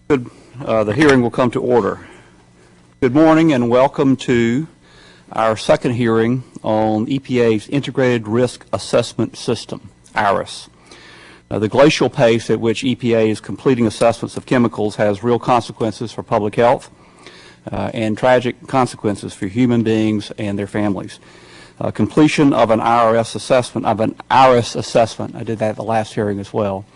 The hearing will come to order. Good morning and welcome to our second hearing on EPA's Integrated Risk Assessment System, IRIS. The glacial pace at which EPA is completing assessments of chemicals has real consequences for public health and tragic consequences for human beings and their families. Completion of an IRS assessment, I did that at the last hearing as well.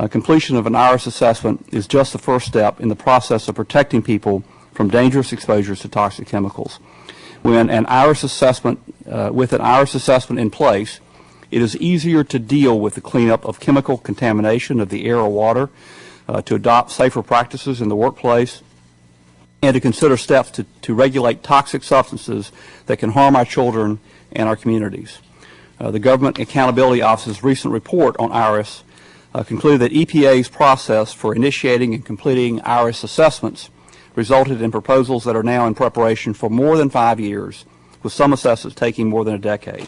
Completion of an IRIS assessment is just the first step in the process of protecting people from dangerous exposures to toxic chemicals. With an IRIS assessment in place, it is easier to deal with the cleanup of chemical contamination of the air or water, to adopt safer practices in the workplace, and to consider steps to regulate toxic substances that can harm our children and our communities. The Government Accountability Office's recent report on IRIS concluded that EPA's process for initiating and completing IRIS assessments resulted in proposals that are now in preparation for more than 5 years, with some assessments taking more than a decade.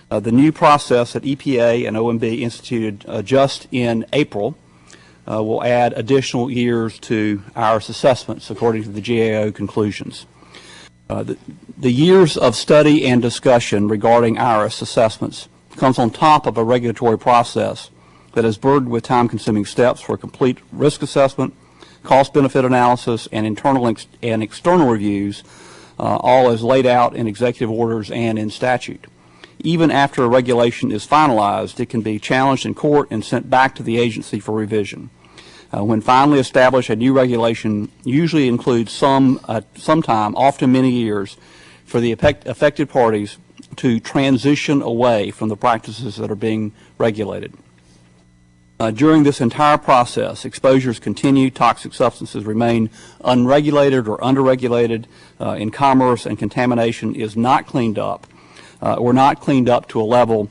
The new process that EPA and OMB instituted just in April will add additional years to IRIS assessments, according to the GAO conclusions. The years of study and discussion regarding IRIS assessments comes on top of a regulatory process that is burdened with time-consuming steps for a complete risk assessment, cost-benefit analysis, and internal and external reviews, all as laid out in executive orders and in statute. Even after a regulation is finalized, it can be challenged in court and sent back to the agency for revision. When finally established, a new regulation usually includes some time, often many years, for the affected parties to transition away from the practices that are being regulated. During this entire process, exposures continue, toxic substances remain unregulated or underregulated in commerce, and contamination is not cleaned up or not cleaned up to a level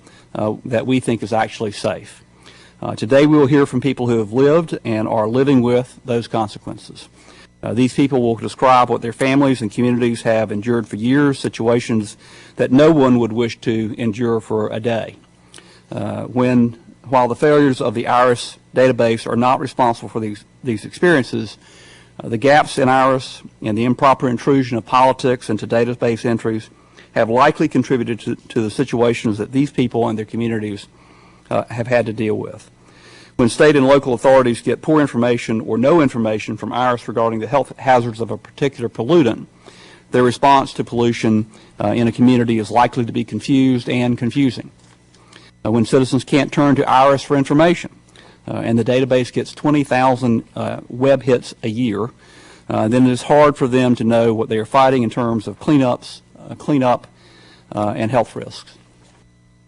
that we think is actually safe. Today we will hear from people who have lived and are living with those consequences. These people will describe what their families and communities have endured for years, situations that no one would wish to endure for a day. While the failures of the IRIS database are not responsible for these experiences, the gaps in IRIS and the improper intrusion of politics into database entries have likely contributed to the situations that these people and their communities have had to deal with. When state and local authorities get poor information or no information from IRIS regarding the health hazards of a particular pollutant, their response to pollution in a community is likely to be confused and confusing. When citizens can't turn to IRIS for information, and the database gets 20,000 web hits a year, then it is hard for them to know what they are fighting in terms of cleanup and health risks.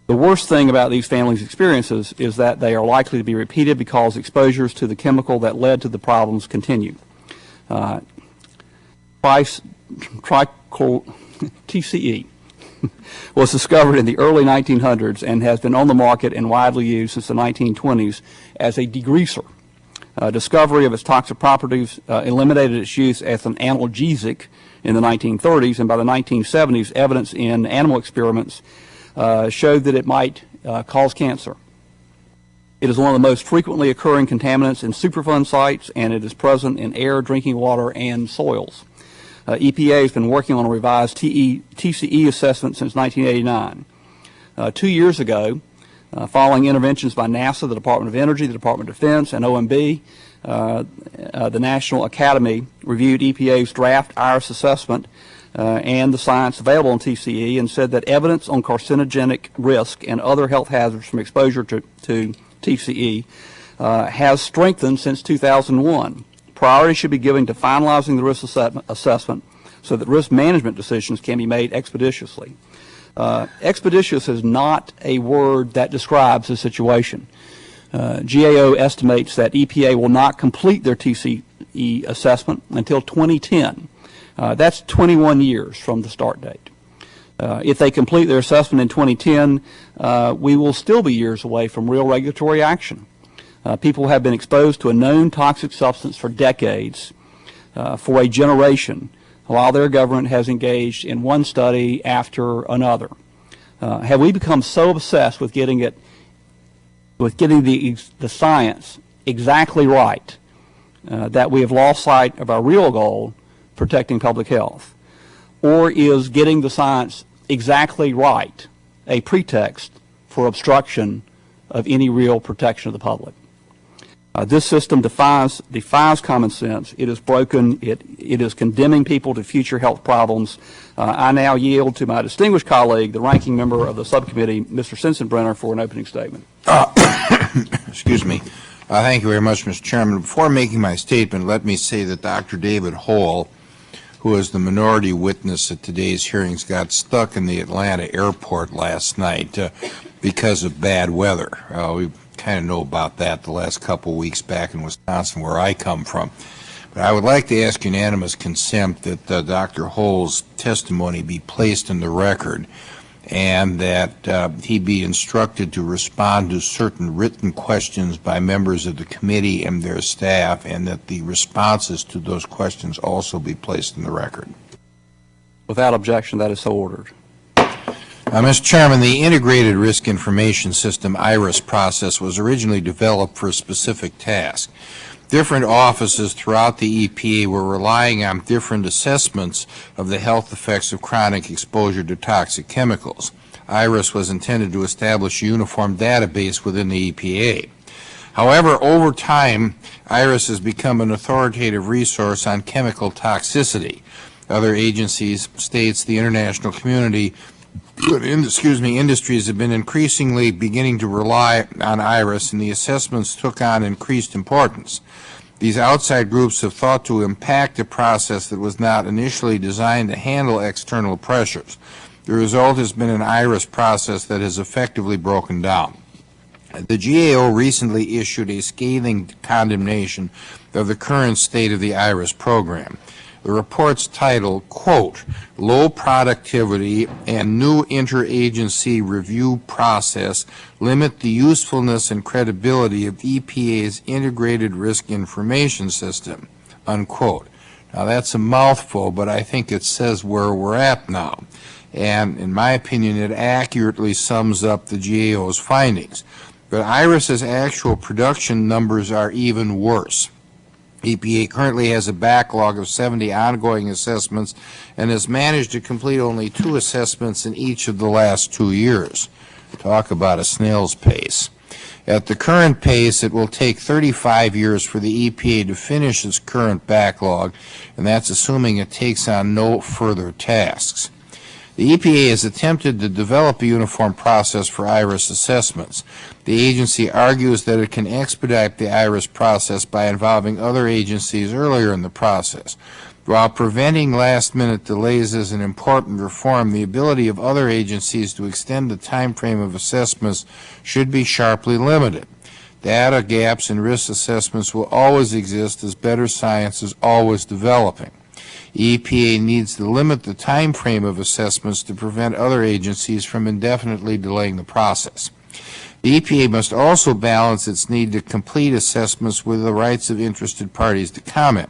The worst thing about these families' experiences is that they are likely to be repeated because exposures to the chemical that led to the problems continue. TCE was discovered in the early 1900s and has been on the market and widely used since the 1920s as a degreaser. Discovery of its toxic properties eliminated its use as an analgesic in the 1930s, and by the 1970s, evidence in animal experiments showed that it might cause cancer. It is one of the most frequently occurring contaminants in Superfund sites, and it is present in air, drinking water, and soils. EPA has been working on a revised TCE assessment since 1989. 2 years ago, following interventions by NASA, the Department of Energy, the Department of Defense, and OMB, the National Academy reviewed EPA's draft IRIS assessment and the science available on TCE and said that evidence on carcinogenic risk and other health hazards from exposure to TCE has strengthened since 2001. Priority should be given to finalizing the risk assessment so that risk management decisions can be made expeditiously. Expeditious is not a word that describes the situation. GAO estimates that EPA will not complete their TCE assessment until 2010. That's 21 years from the start date. If they complete their assessment in 2010, we will still be years away from real regulatory action. People have been exposed to a known toxic substance for decades, for a generation, while their government has engaged in one study after another. Have we become so obsessed with getting the science exactly right that we have lost sight of our real goal, protecting public health? Or is getting the science exactly right a pretext for obstruction of any real protection of the public? This system defies common sense. It is broken. It is condemning people to future health problems. I now yield to my distinguished colleague, the ranking member of the subcommittee, Mr. Sensenbrenner, for an opening statement. Excuse me. Thank you very much, Mr. Chairman. Before making my statement, let me say that Dr. David Hall, who is the minority witness at today's hearings, got stuck in the Atlanta airport last night because of bad weather. We kind of know about that the last couple of weeks back in Wisconsin, where I come from. But I would like to ask unanimous consent that Dr. Hall's testimony be placed in the record, and that he be instructed to respond to certain written questions by members of the committee and their staff, and that the responses to those questions also be placed in the record. Without objection, that is so ordered. Mr. Chairman, the Integrated Risk Information System, IRIS process, was originally developed for a specific task. Different offices throughout the EPA were relying on different assessments of the health effects of chronic exposure to toxic chemicals. IRIS was intended to establish a uniform database within the EPA. However, over time, IRIS has become an authoritative resource on chemical toxicity. Other agencies, states, the international community, industries have been increasingly beginning to rely on IRIS, and the assessments took on increased importance. These outside groups have thought to impact a process that was not initially designed to handle external pressures. The result has been an IRIS process that has effectively broken down. The GAO recently issued a scathing condemnation of the current state of the IRIS program. The report's title, quote, "Low productivity and new interagency review process limit the usefulness and credibility of EPA's integrated risk information system," unquote. Now that's a mouthful, but I think it says where we're at now. And in my opinion, it accurately sums up the GAO's findings. But IRIS's actual production numbers are even worse. EPA currently has a backlog of 70 ongoing assessments and has managed to complete only 2 assessments in each of the last 2 years. Talk about a snail's pace. At the current pace, it will take 35 years for the EPA to finish its current backlog, and that's assuming it takes on no further tasks. The EPA has attempted to develop a uniform process for IRIS assessments. The agency argues that it can expedite the IRIS process by involving other agencies earlier in the process. While preventing last-minute delays is an important reform, the ability of other agencies to extend the time frame of assessments should be sharply limited. Data gaps in risk assessments will always exist, as better science is always developing. EPA needs to limit the time frame of assessments to prevent other agencies from indefinitely delaying the process. The EPA must also balance its need to complete assessments with the rights of interested parties to comment.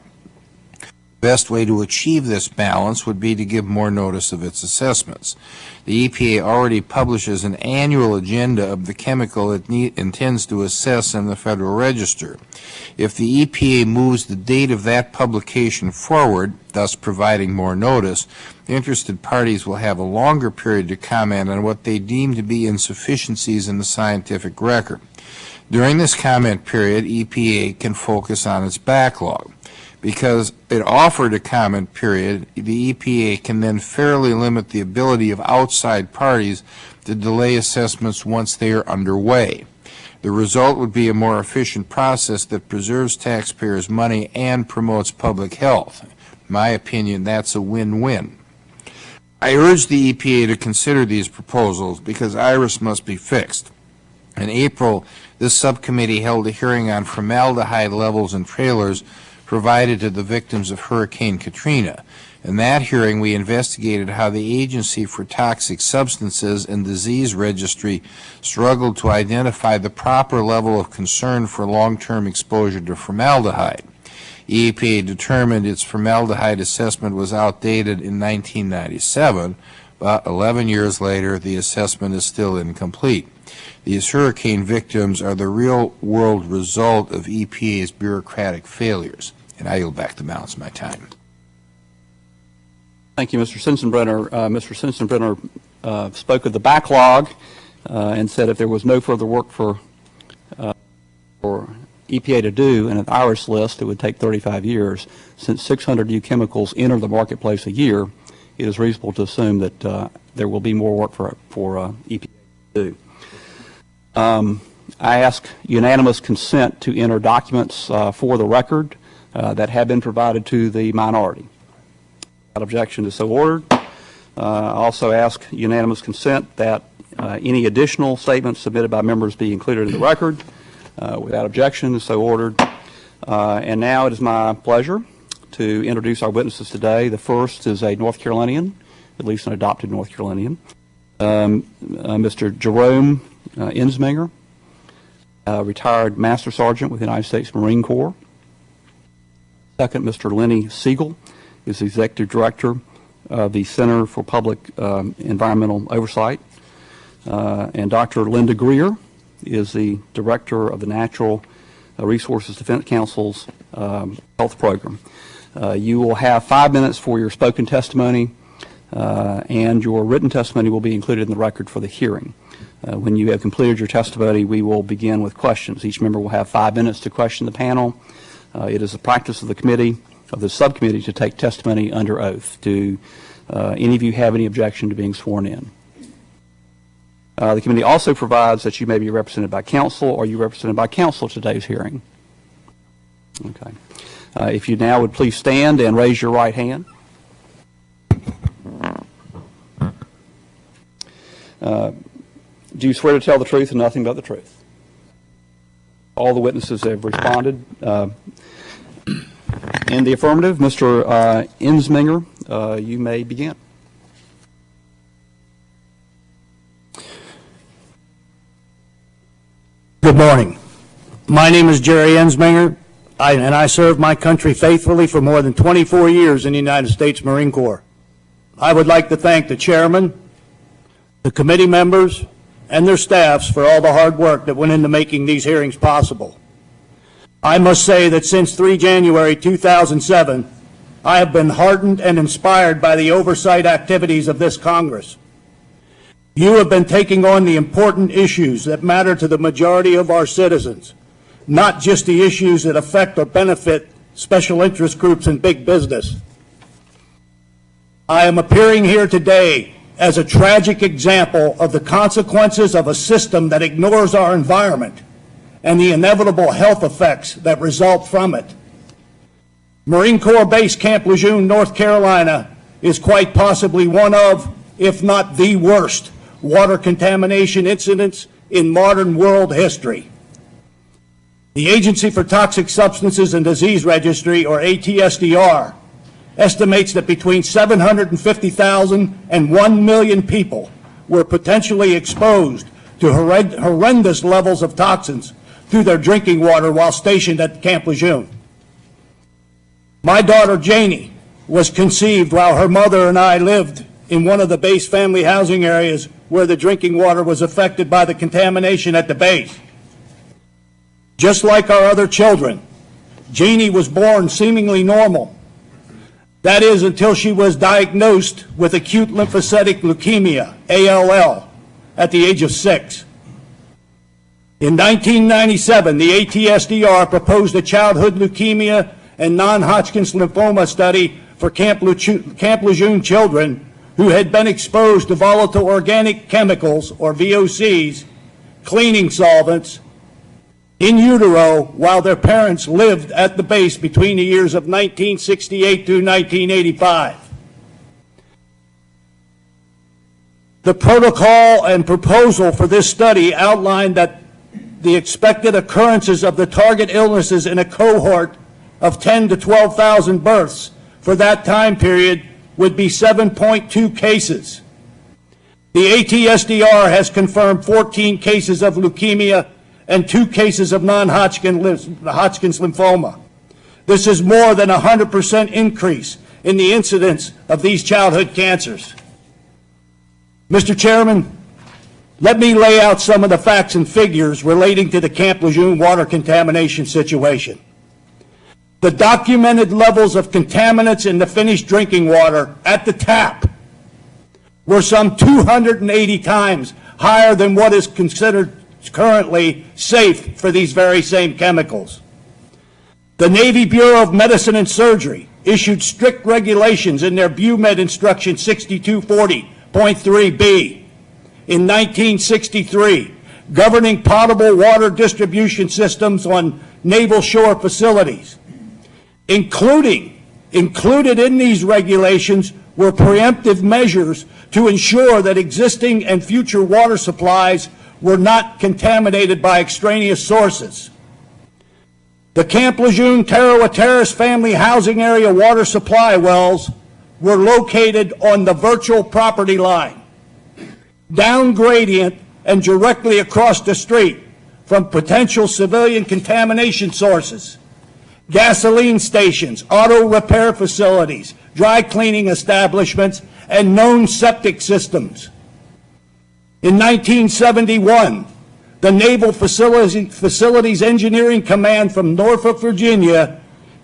The best way to achieve this balance would be to give more notice of its assessments. The EPA already publishes an annual agenda of the chemical it intends to assess in the Federal Register. If the EPA moves the date of that publication forward, thus providing more notice, interested parties will have a longer period to comment on what they deem to be insufficiencies in the scientific record. During this comment period, EPA can focus on its backlog. Because it offered a comment period, the EPA can then fairly limit the ability of outside parties to delay assessments once they are underway. The result would be a more efficient process that preserves taxpayers' money and promotes public health. In my opinion, that's a win-win. I urge the EPA to consider these proposals because IRIS must be fixed. In April, this subcommittee held a hearing on formaldehyde levels in trailers provided to the victims of Hurricane Katrina. In that hearing, we investigated how the Agency for Toxic Substances and Disease Registry struggled to identify the proper level of concern for long-term exposure to formaldehyde. EPA determined its formaldehyde assessment was outdated in 1997, but 11 years later, the assessment is still incomplete. These hurricane victims are the real-world result of EPA's bureaucratic failures. And I yield back the balance of my time. Thank you, Mr. Sensenbrenner. Mr. Sensenbrenner spoke of the backlog and said if there was no further work for EPA to do in an IRIS list, it would take 35 years. Since 600 new chemicals enter the marketplace a year, it is reasonable to assume that there will be more work for EPA to do. I ask unanimous consent to enter documents for the record that have been provided to the minority. Without objection is so ordered. I also ask unanimous consent that any additional statements submitted by members be included in the record. Without objection is so ordered. And now it is my pleasure to introduce our witnesses today. The first is a North Carolinian, at least an adopted North Carolinian, Mr. Jerome Ensminger, retired Master Sergeant with the United States Marine Corps. Second, Mr. Lenny Seigel is the Executive Director of the Center for Public Environmental Oversight. And Dr. Linda Greer is the Director of the Natural Resources Defense Council's Health Program. You will have 5 minutes for your spoken testimony, and your written testimony will be included in the record for the hearing. When you have completed your testimony, we will begin with questions. Each member will have 5 minutes to question the panel. It is the practice of the committee, of the subcommittee, to take testimony under oath. Do any of you have any objection to being sworn in? The committee also provides that you may be represented by counsel. Are you represented by counsel at today's hearing? Okay. If you now would please stand and raise your right hand. Do you swear to tell the truth and nothing but the truth? All the witnesses have responded. In the affirmative, Mr. Ensminger, you may begin. Good morning. My name is Jerry Ensminger, and I served my country faithfully for more than 24 years in the United States Marine Corps. I would like to thank the chairman, the committee members, and their staffs for all the hard work that went into making these hearings possible. I must say that since 3 January 2007, I have been heartened and inspired by the oversight activities of this Congress. You have been taking on the important issues that matter to the majority of our citizens, not just the issues that affect or benefit special interest groups and big business. I am appearing here today as a tragic example of the consequences of a system that ignores our environment and the inevitable health effects that result from it. Marine Corps Base Camp Lejeune, North Carolina is quite possibly one of, if not the worst, water contamination incidents in modern world history. The Agency for Toxic Substances and Disease Registry, or ATSDR, estimates that between 750,000 and 1 million people were potentially exposed to horrendous levels of toxins through their drinking water while stationed at Camp Lejeune. My daughter Janie was conceived while her mother and I lived in one of the base family housing areas where the drinking water was affected by the contamination at the base. Just like our other children, Janie was born seemingly normal. That is, until she was diagnosed with acute lymphocytic leukemia, ALL, at the age of 6. In 1997, the ATSDR proposed a childhood leukemia and non-Hodgkin's lymphoma study for Camp Lejeune children who had been exposed to volatile organic chemicals, or VOCs, cleaning solvents, in utero while their parents lived at the base between the years of 1968 through 1985. The protocol and proposal for this study outlined that the expected occurrences of the target illnesses in a cohort of 10 to 12,000 births for that time period would be 7.2 cases. The ATSDR has confirmed 14 cases of leukemia and 2 cases of non-Hodgkin's lymphoma. This is more than a 100% increase in the incidence of these childhood cancers. Mr. Chairman, Let me lay out some of the facts and figures relating to the Camp Lejeune water contamination situation. The documented levels of contaminants in the finished drinking water at the tap were some 280 times higher than what is considered currently safe for these very same chemicals. The Navy Bureau of Medicine and Surgery issued strict regulations in their BUMED Instruction 6240.3b in 1963, governing potable water distribution systems on naval shore facilities. Included in these regulations were preemptive measures to ensure that existing and future water supplies were not contaminated by extraneous sources. The Camp Lejeune Tarawa Terrace family housing area water supply wells were located on the virtual property line, down gradient and directly across the street from potential civilian contamination sources, gasoline stations, auto repair facilities, dry cleaning establishments, and known septic systems. In 1971, the Naval Facilities Engineering Command from Norfolk, Virginia,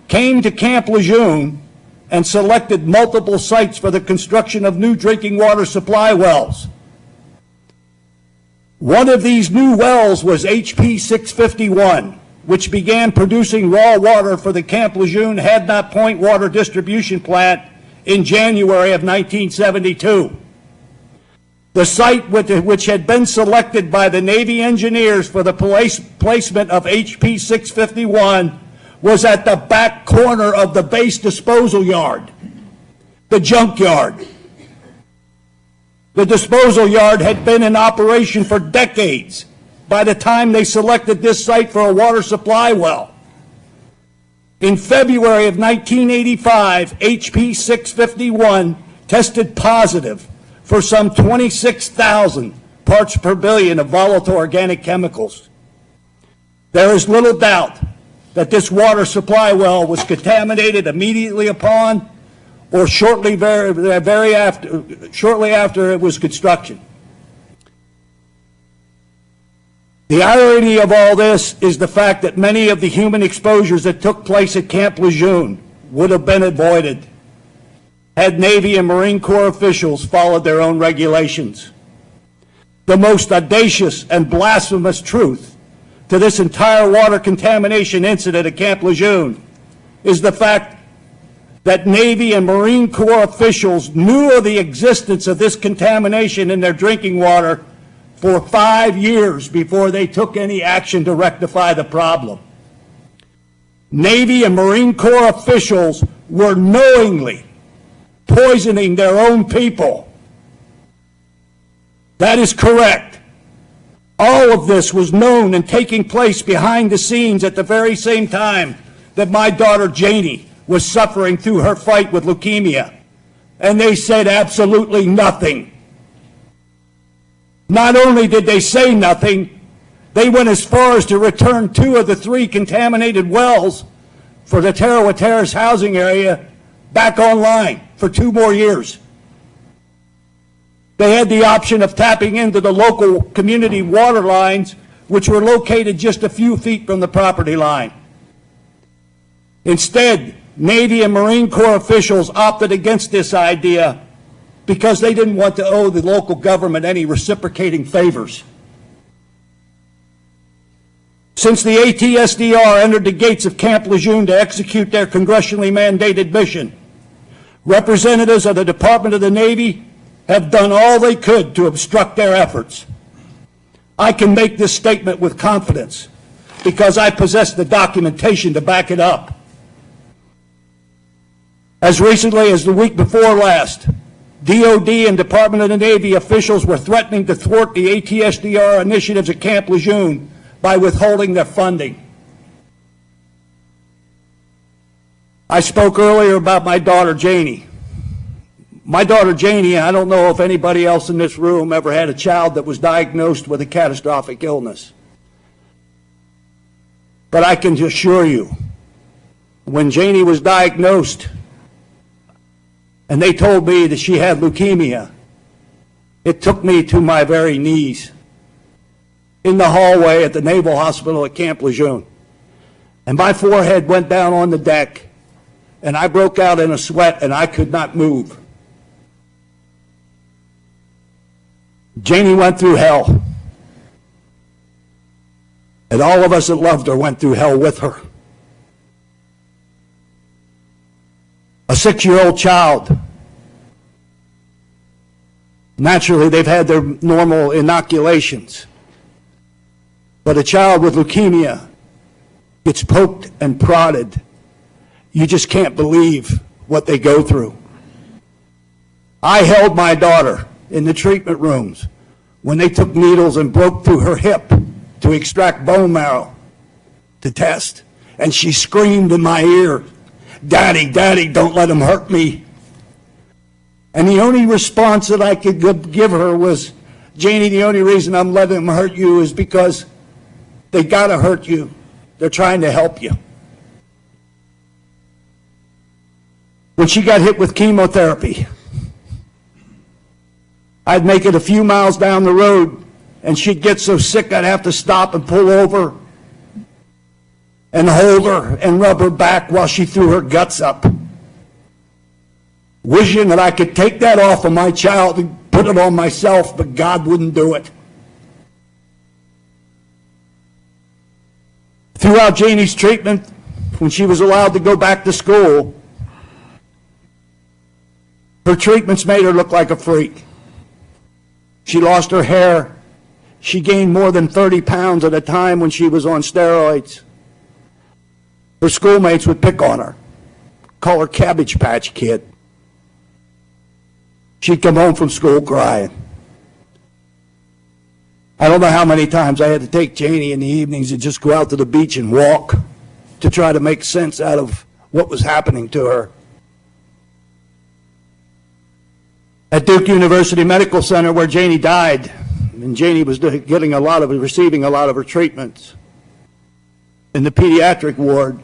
came to Camp Lejeune and selected multiple sites for the construction of new drinking water supply wells. One of these new wells was HP 651, which began producing raw water for the Camp Lejeune Hadnot Point Water Distribution Plant in January of 1972. The site which had been selected by the Navy engineers for the placement of HP 651 was at the back corner of the base disposal yard, the junkyard. The disposal yard had been in operation for decades by the time they selected this site for a water supply well. In February of 1985, HP 651 tested positive for some 26,000 parts per billion of volatile organic chemicals. There is little doubt that this water supply well was contaminated immediately upon or shortly after it was construction. The irony of all this is the fact that many of the human exposures that took place at Camp Lejeune would have been avoided had Navy and Marine Corps officials followed their own regulations. The most audacious and blasphemous truth to this entire water contamination incident at Camp Lejeune is the fact that Navy and Marine Corps officials knew of the existence of this contamination in their drinking water for 5 years before they took any action to rectify the problem. Navy and Marine Corps officials were knowingly poisoning their own people. That is correct. All of this was known and taking place behind the scenes at the very same time that my daughter Janie was suffering through her fight with leukemia. And they said absolutely nothing. Not only did they say nothing, they went as far as to return 2 of the 3 contaminated wells for the Tarawa Terrace housing area back online for 2 more years. They had the option of tapping into the local community water lines, which were located just a few feet from the property line. Instead, Navy and Marine Corps officials opted against this idea because they didn't want to owe the local government any reciprocating favors. Since the ATSDR entered the gates of Camp Lejeune to execute their congressionally mandated mission, representatives of the Department of the Navy have done all they could to obstruct their efforts. I can make this statement with confidence because I possess the documentation to back it up. As recently as the week before last, DOD and Department of the Navy officials were threatening to thwart the ATSDR initiatives at Camp Lejeune by withholding their funding. I spoke earlier about my daughter Janie. My daughter Janie, I don't know if anybody else in this room ever had a child that was diagnosed with a catastrophic illness. But I can assure you, when Janie was diagnosed and they told me that she had leukemia, it took me to my very knees in the hallway at the Naval Hospital at Camp Lejeune. And my forehead went down on the deck, and I broke out in a sweat, and I could not move. Janie went through hell. And all of us that loved her went through hell with her. A 6-year-old child. Naturally, they've had their normal inoculations. But a child with leukemia gets poked and prodded. You just can't believe what they go through. I held my daughter in the treatment rooms when they took needles and broke through her hip to extract bone marrow to test. And she screamed in my ear, "Daddy, Daddy, don't let them hurt me." And the only response that I could give her was, "Janie, the only reason I'm letting them hurt you is because they gotta hurt you. They're trying to help you." When she got hit with chemotherapy, I'd make it a few miles down the road, and she'd get so sick I'd have to stop and pull over and hold her and rub her back while she threw her guts up, wishing that I could take that off of my child and put it on myself, but God wouldn't do it. Throughout Janie's treatment, when she was allowed to go back to school, her treatments made her look like a freak. She lost her hair. She gained more than 30 pounds at a time when she was on steroids. Her schoolmates would pick on her, call her Cabbage Patch Kid. She'd come home from school crying. I don't know how many times I had to take Janie in the evenings and just go out to the beach and walk to try to make sense out of what was happening to her. At Duke University Medical Center, where Janie died, and Janie was receiving a lot of her treatments, in the pediatric ward,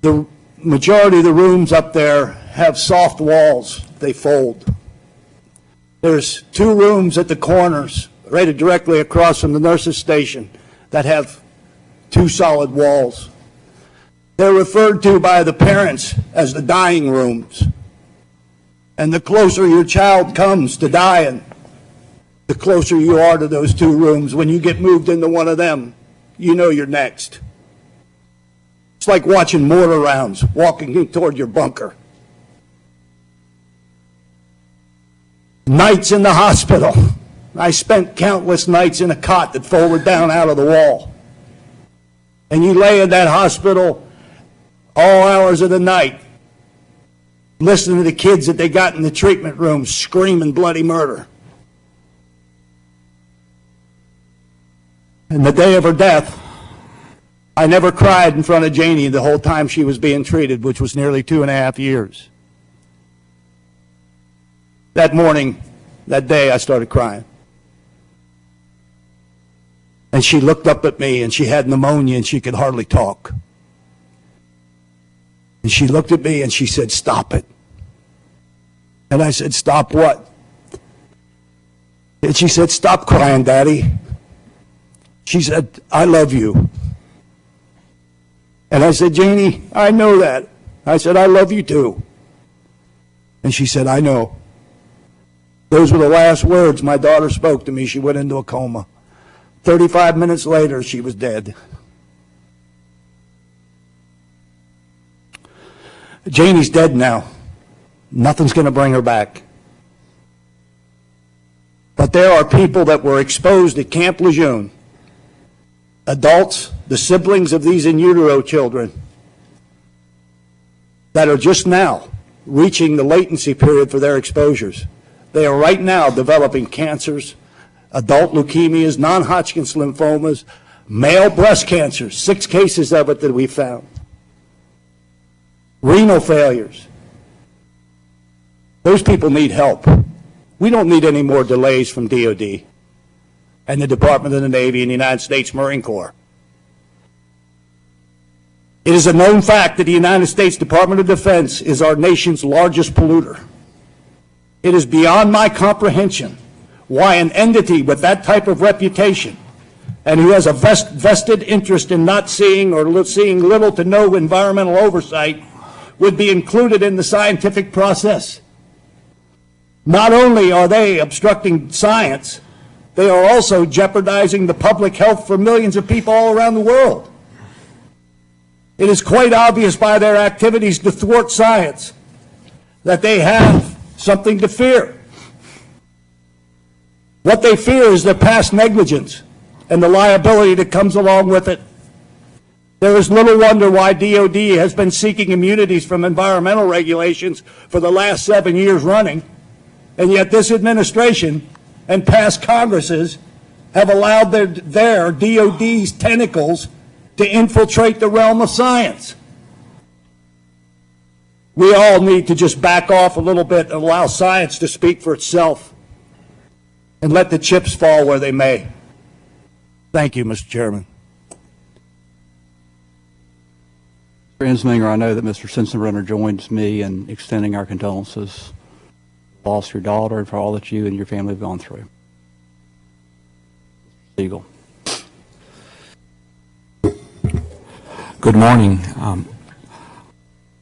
the majority of the rooms up there have soft walls. They fold. There's 2 rooms at the corners, right directly across from the nurses' station, that have 2 solid walls. They're referred to by the parents as the dying rooms. And the closer your child comes to dying, the closer you are to those 2 rooms. When you get moved into one of them, you know you're next. It's like watching mortar rounds walking toward your bunker. Nights in the hospital. I spent countless nights in a cot that folded down out of the wall. And you lay in that hospital all hours of the night, listening to the kids that they got in the treatment room screaming bloody murder. And the day of her death, I never cried in front of Janie the whole time she was being treated, which was nearly 2.5 years. That morning, that day, I started crying. And she looked up at me, and she had pneumonia, and she could hardly talk. And she looked at me, and she said, "Stop it." And I said, "Stop what?" And she said, "Stop crying, Daddy." She said, "I love you." And I said, "Janie, I know that." I said, "I love you too." And she said, "I know." Those were the last words my daughter spoke to me. She went into a coma. 35 minutes later, she was dead. Janie's dead now. Nothing's going to bring her back. But there are people that were exposed at Camp Lejeune, adults, the siblings of these in utero children, that are just now reaching the latency period for their exposures. They are right now developing cancers, adult leukemias, non-Hodgkin's lymphomas, male breast cancer, 6 cases of it that we found, renal failures. Those people need help. We don't need any more delays from DOD and the Department of the Navy and the United States Marine Corps. It is a known fact that the United States Department of Defense is our nation's largest polluter. It is beyond my comprehension why an entity with that type of reputation and who has a vested interest in not seeing or seeing little to no environmental oversight would be included in the scientific process. Not only are they obstructing science, they are also jeopardizing the public health for millions of people all around the world. It is quite obvious by their activities to thwart science that they have something to fear. What they fear is their past negligence and the liability that comes along with it. There is little wonder why DOD has been seeking immunities from environmental regulations for the last 7 years running, and yet this administration and past Congresses have allowed their DOD's tentacles to infiltrate the realm of science. We all need to just back off a little bit and allow science to speak for itself and let the chips fall where they may. Thank you, Mr. Chairman. Mr. Ensminger, I know that Mr. Sensenbrenner joins me in extending our condolences for the loss of your daughter and for all that you and your family have gone through. Seigel. Good morning.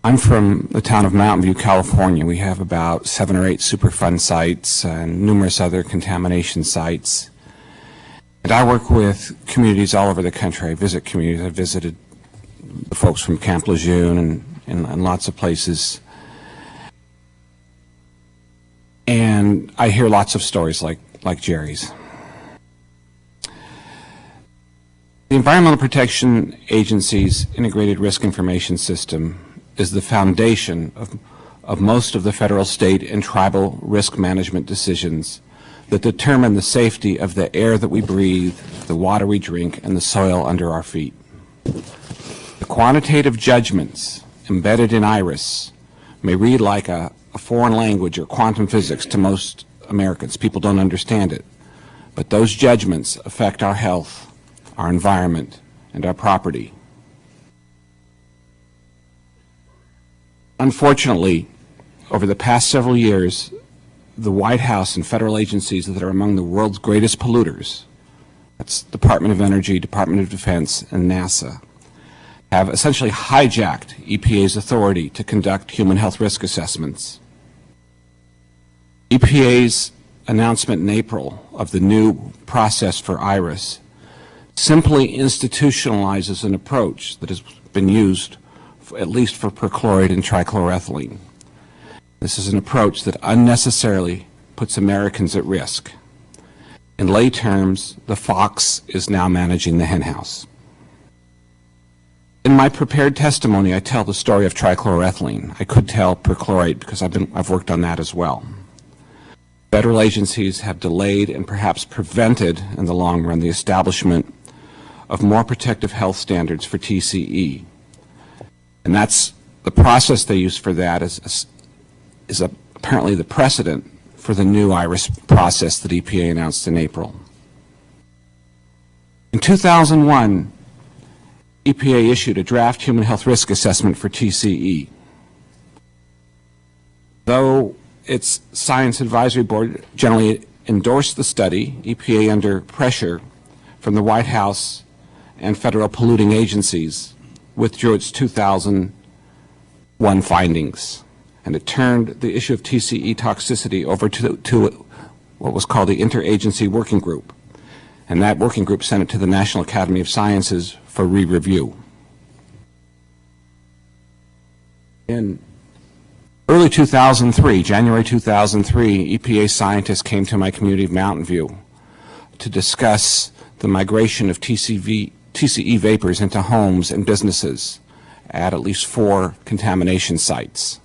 I'm from the town of Mountain View, California. We have about 7 or 8 Superfund sites and numerous other contamination sites. And I work with communities all over the country. I visit communities. I visited the folks from Camp Lejeune and lots of places. And I hear lots of stories like Jerry's. The Environmental Protection Agency's Integrated Risk Information System is the foundation of most of the federal, state, and tribal risk management decisions that determine the safety of the air that we breathe, the water we drink, and the soil under our feet. The quantitative judgments embedded in IRIS may read like a foreign language or quantum physics to most Americans. People don't understand it. But those judgments affect our health, our environment, and our property. Unfortunately, over the past several years, the White House and federal agencies that are among the world's greatest polluters, that's Department of Energy, Department of Defense, and NASA, have essentially hijacked EPA's authority to conduct human health risk assessments. EPA's announcement in April of the new process for IRIS simply institutionalizes an approach that has been used at least for perchlorate and trichloroethylene. This is an approach that unnecessarily puts Americans at risk. In lay terms, the fox is now managing the henhouse. In my prepared testimony, I tell the story of trichloroethylene. I could tell perchlorate because I've worked on that as well. Federal agencies have delayed and perhaps prevented, in the long run, the establishment of more protective health standards for TCE. And that's the process they use for that is apparently the precedent for the new IRIS process that EPA announced in April. In 2001, EPA issued a draft human health risk assessment for TCE. Though its Science Advisory Board generally endorsed the study, EPA, under pressure from the White House and federal polluting agencies, withdrew its 2001 findings, and it turned the issue of TCE toxicity over to what was called the Interagency Working Group, and that working group sent it to the National Academy of Sciences for re-review. In early 2003, January 2003, EPA scientists came to my community of Mountain View to discuss the migration of TCE vapors into homes and businesses at least 4 contamination sites.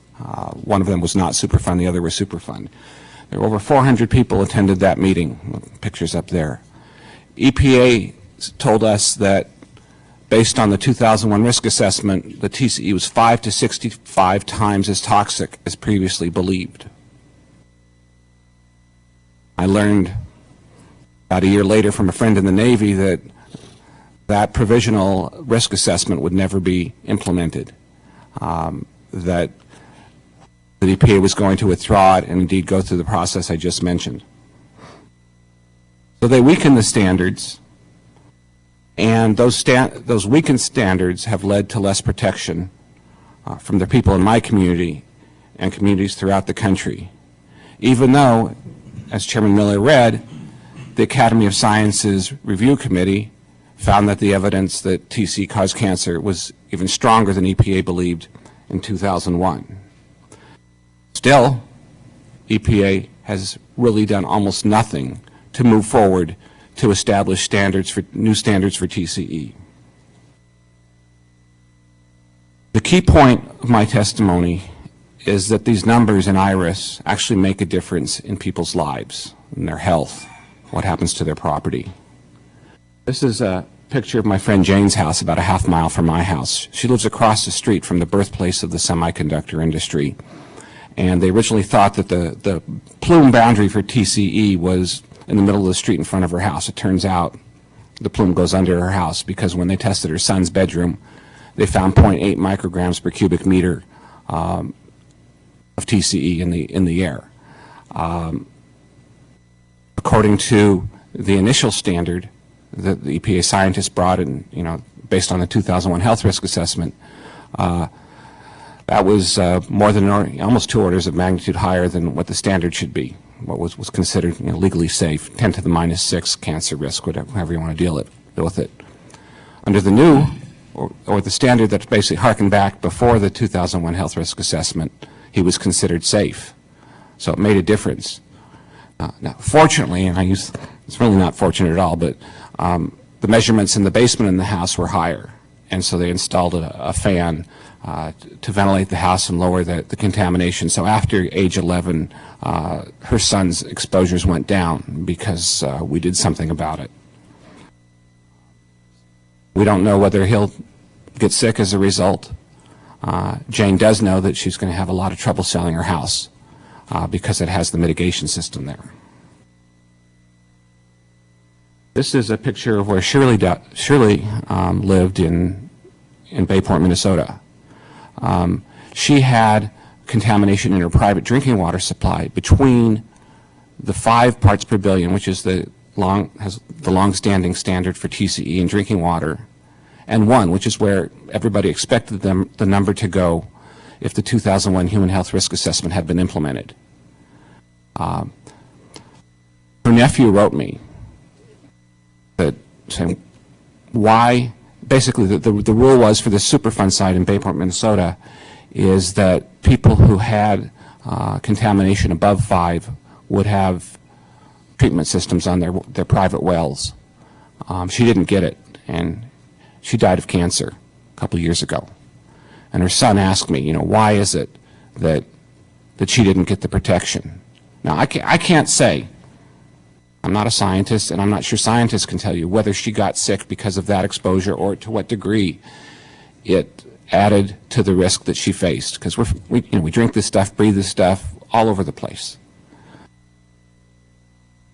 One of them was not Superfund, the other was Superfund. There were over 400 people attended that meeting, pictures up there. EPA told us that based on the 2001 risk assessment, the TCE was 5 to 65 times as toxic as previously believed. I learned about a year later from a friend in the Navy that provisional risk assessment would never be implemented, that the EPA was going to withdraw it and indeed go through the process I just mentioned. So they weaken the standards, and those weakened standards have led to less protection from the people in my community and communities throughout the country, even though, as Chairman Miller read, the Academy of Sciences Review Committee found that the evidence that TC caused cancer was even stronger than EPA believed in 2001. Still, EPA has really done almost nothing to move forward to establish new standards for TCE. The key point of my testimony is that these numbers in IRIS actually make a difference in people's lives, in their health, what happens to their property. This is a picture of my friend Jane's house about a half mile from my house. She lives across the street from the birthplace of the semiconductor industry. And they originally thought that the plume boundary for TCE was in the middle of the street in front of her house. It turns out the plume goes under her house because when they tested her son's bedroom, they found 0.8 micrograms per cubic meter of TCE in the air. According to the initial standard that the EPA scientists brought in, based on the 2001 health risk assessment, that was more than almost 2 orders of magnitude higher than what the standard should be, what was considered legally safe, 10 to the minus 6 cancer risk, however you want to deal with it. Under the new, or the standard that's basically harkened back before the 2001 health risk assessment, he was considered safe. So it made a difference. Now, fortunately, and it's really not fortunate at all, but the measurements in the basement in the house were higher, and so they installed a fan to ventilate the house and lower the contamination. So after age 11, her son's exposures went down because we did something about it. We don't know whether he'll get sick as a result. Jane does know that she's going to have a lot of trouble selling her house because it has the mitigation system there. This is a picture of where Shirley lived in Bayport, Minnesota. She had contamination in her private drinking water supply between the 5 parts per billion, which is the long-standing standard for TCE in drinking water, and 1, which is where everybody expected the number to go if the 2001 human health risk assessment had been implemented. Her nephew wrote me that saying why, basically the rule was for the Superfund site in Bayport, Minnesota, is that people who had contamination above 5 would have treatment systems on their private wells. She didn't get it, and she died of cancer a couple of years ago. And her son asked me, why is it that she didn't get the protection? Now, I can't say. I'm not a scientist, and I'm not sure scientists can tell you whether she got sick because of that exposure or to what degree it added to the risk that she faced. Because we drink this stuff, breathe this stuff all over the place.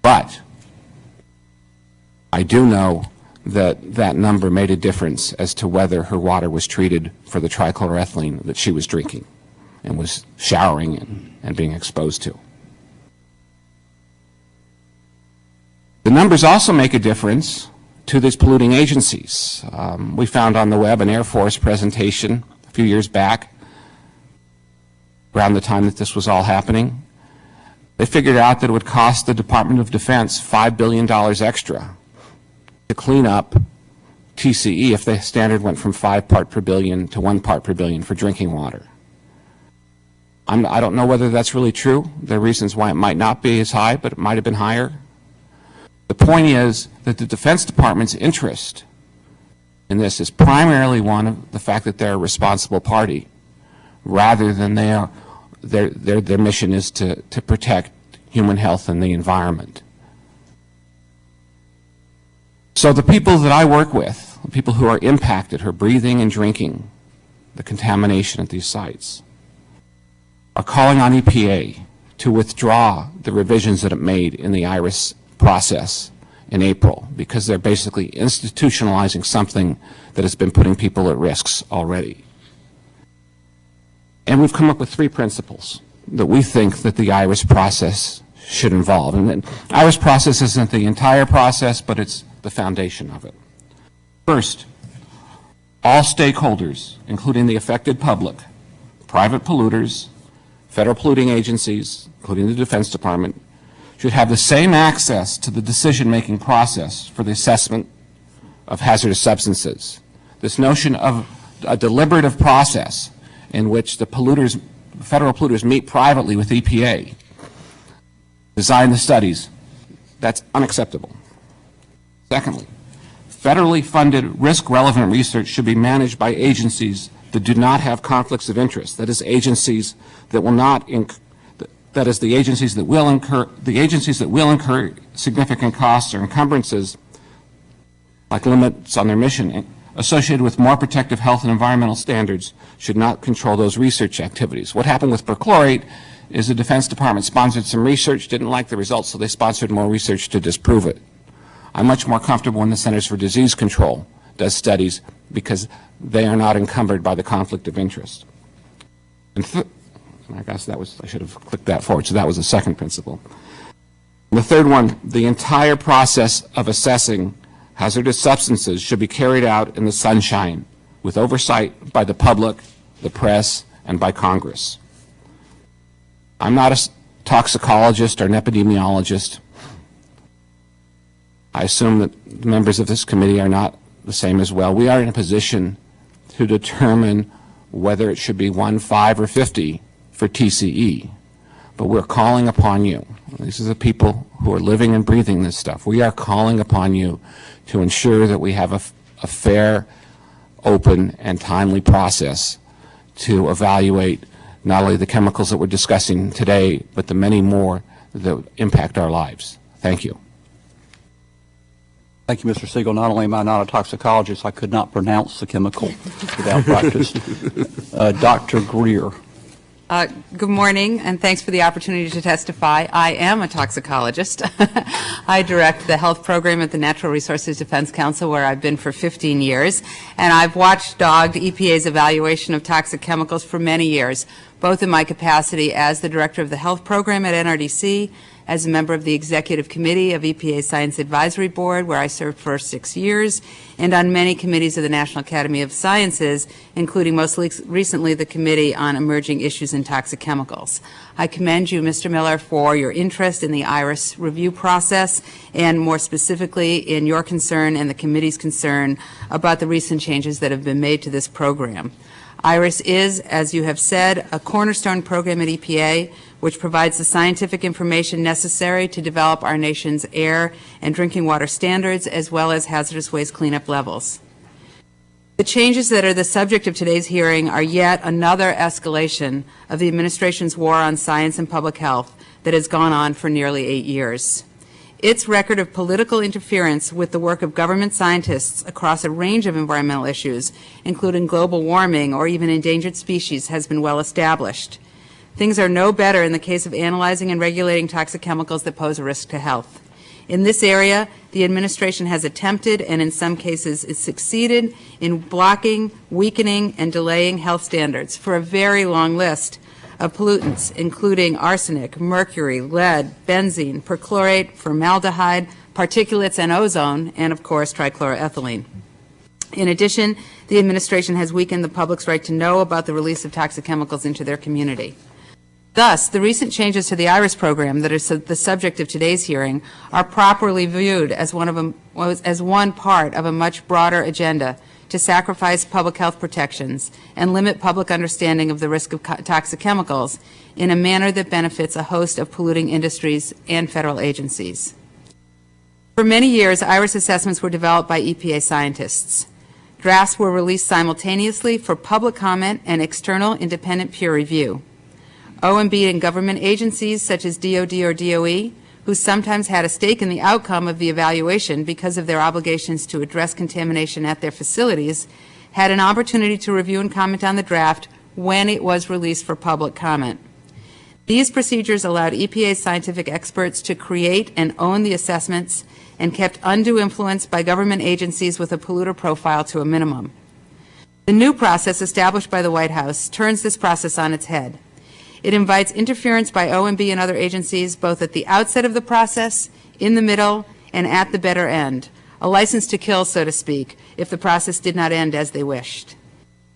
But I do know that number made a difference as to whether her water was treated for the trichloroethylene that she was drinking and was showering and being exposed to. The numbers also make a difference to these polluting agencies. We found on the web an Air Force presentation a few years back, around the time that this was all happening. They figured out that it would cost the Department of Defense $5 billion extra to clean up TCE if the standard went from 5 part per billion to 1 part per billion for drinking water. I don't know whether that's really true. There are reasons why it might not be as high, but it might have been higher. The point is that the Defense Department's interest in this is primarily one of the fact that they're a responsible party, rather than their mission is to protect human health and the environment. So the people that I work with, the people who are impacted, who are breathing and drinking the contamination at these sites, are calling on EPA to withdraw the revisions that it made in the IRIS process in April, because they're basically institutionalizing something that has been putting people at risks already. And we've come up with 3 principles that we think that the IRIS process should involve. And then IRIS process isn't the entire process, but it's the foundation of it. First, all stakeholders, including the affected public, private polluters, federal polluting agencies, including the Defense Department, should have the same access to the decision-making process for the assessment of hazardous substances. This notion of a deliberative process in which the polluters, federal polluters meet privately with EPA, design the studies, that's unacceptable. Secondly, federally funded risk-relevant research should be managed by agencies that do not have conflicts of interest. That is, agencies that will not that is the agencies that will incur significant costs or encumbrances, like limits on their mission associated with more protective health and environmental standards, should not control those research activities. What happened with perchlorate is the Defense Department sponsored some research, didn't like the results, so they sponsored more research to disprove it. I'm much more comfortable when the Centers for Disease Control does studies because they are not encumbered by the conflict of interest. And I guess I should have clicked that forward, so that was the second principle. And the third one, the entire process of assessing hazardous substances should be carried out in the sunshine with oversight by the public, the press, and by Congress. I'm not a toxicologist or an epidemiologist. I assume that members of this committee are not the same as well. We are in a position to determine whether it should be 1, 5, or 50 for TCE. But we're calling upon you. These are the people who are living and breathing this stuff. We are calling upon you to ensure that we have a fair, open, and timely process to evaluate not only the chemicals that we're discussing today, but the many more that impact our lives. Thank you. Thank you, Mr. Seigel. Not only am I not a toxicologist, I could not pronounce the chemical without practice. Dr. Greer. Good morning, and thanks for the opportunity to testify. I am a toxicologist. I direct the health program at the Natural Resources Defense Council, where I've been for 15 years, and I've watchdogged EPA's evaluation of toxic chemicals for many years, both in my capacity as the director of the health program at NRDC, as a member of the Executive Committee of EPA Science Advisory Board, where I served for 6 years, and on many committees of the National Academy of Sciences, including most recently the Committee on Emerging Issues in Toxic Chemicals. I commend you, Mr. Miller, for your interest in the IRIS review process, and more specifically in your concern and the committee's concern about the recent changes that have been made to this program. IRIS is, as you have said, a cornerstone program at EPA, which provides the scientific information necessary to develop our nation's air and drinking water standards, as well as hazardous waste cleanup levels. The changes that are the subject of today's hearing are yet another escalation of the administration's war on science and public health that has gone on for nearly 8 years. Its record of political interference with the work of government scientists across a range of environmental issues, including global warming or even endangered species, has been well established. Things are no better in the case of analyzing and regulating toxic chemicals that pose a risk to health. In this area, the administration has attempted, and in some cases is succeeded, in blocking, weakening, and delaying health standards for a very long list of pollutants, including arsenic, mercury, lead, benzene, perchlorate, formaldehyde, particulates, and ozone, and of course trichloroethylene. In addition, the administration has weakened the public's right to know about the release of toxic chemicals into their community. Thus, the recent changes to the IRIS program that are the subject of today's hearing are properly viewed as one part of a much broader agenda to sacrifice public health protections and limit public understanding of the risk of toxic chemicals in a manner that benefits a host of polluting industries and federal agencies. For many years, IRIS assessments were developed by EPA scientists. Drafts were released simultaneously for public comment and external independent peer review. OMB and government agencies such as DOD or DOE, who sometimes had a stake in the outcome of the evaluation because of their obligations to address contamination at their facilities, had an opportunity to review and comment on the draft when it was released for public comment. These procedures allowed EPA scientific experts to create and own the assessments and kept undue influence by government agencies with a polluter profile to a minimum. The new process established by the White House turns this process on its head. It invites interference by OMB and other agencies both at the outset of the process, in the middle, and at the better end, a license to kill, so to speak, if the process did not end as they wished.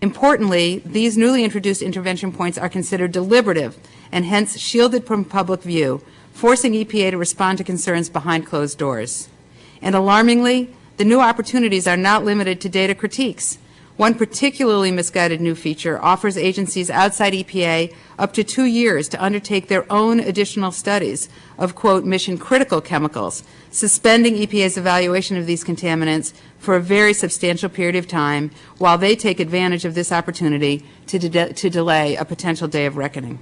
Importantly, these newly introduced intervention points are considered deliberative and hence shielded from public view, forcing EPA to respond to concerns behind closed doors. And alarmingly, the new opportunities are not limited to data critiques. One particularly misguided new feature offers agencies outside EPA up to 2 years to undertake their own additional studies of, quote, mission-critical chemicals, suspending EPA's evaluation of these contaminants for a very substantial period of time while they take advantage of this opportunity to delay a potential day of reckoning.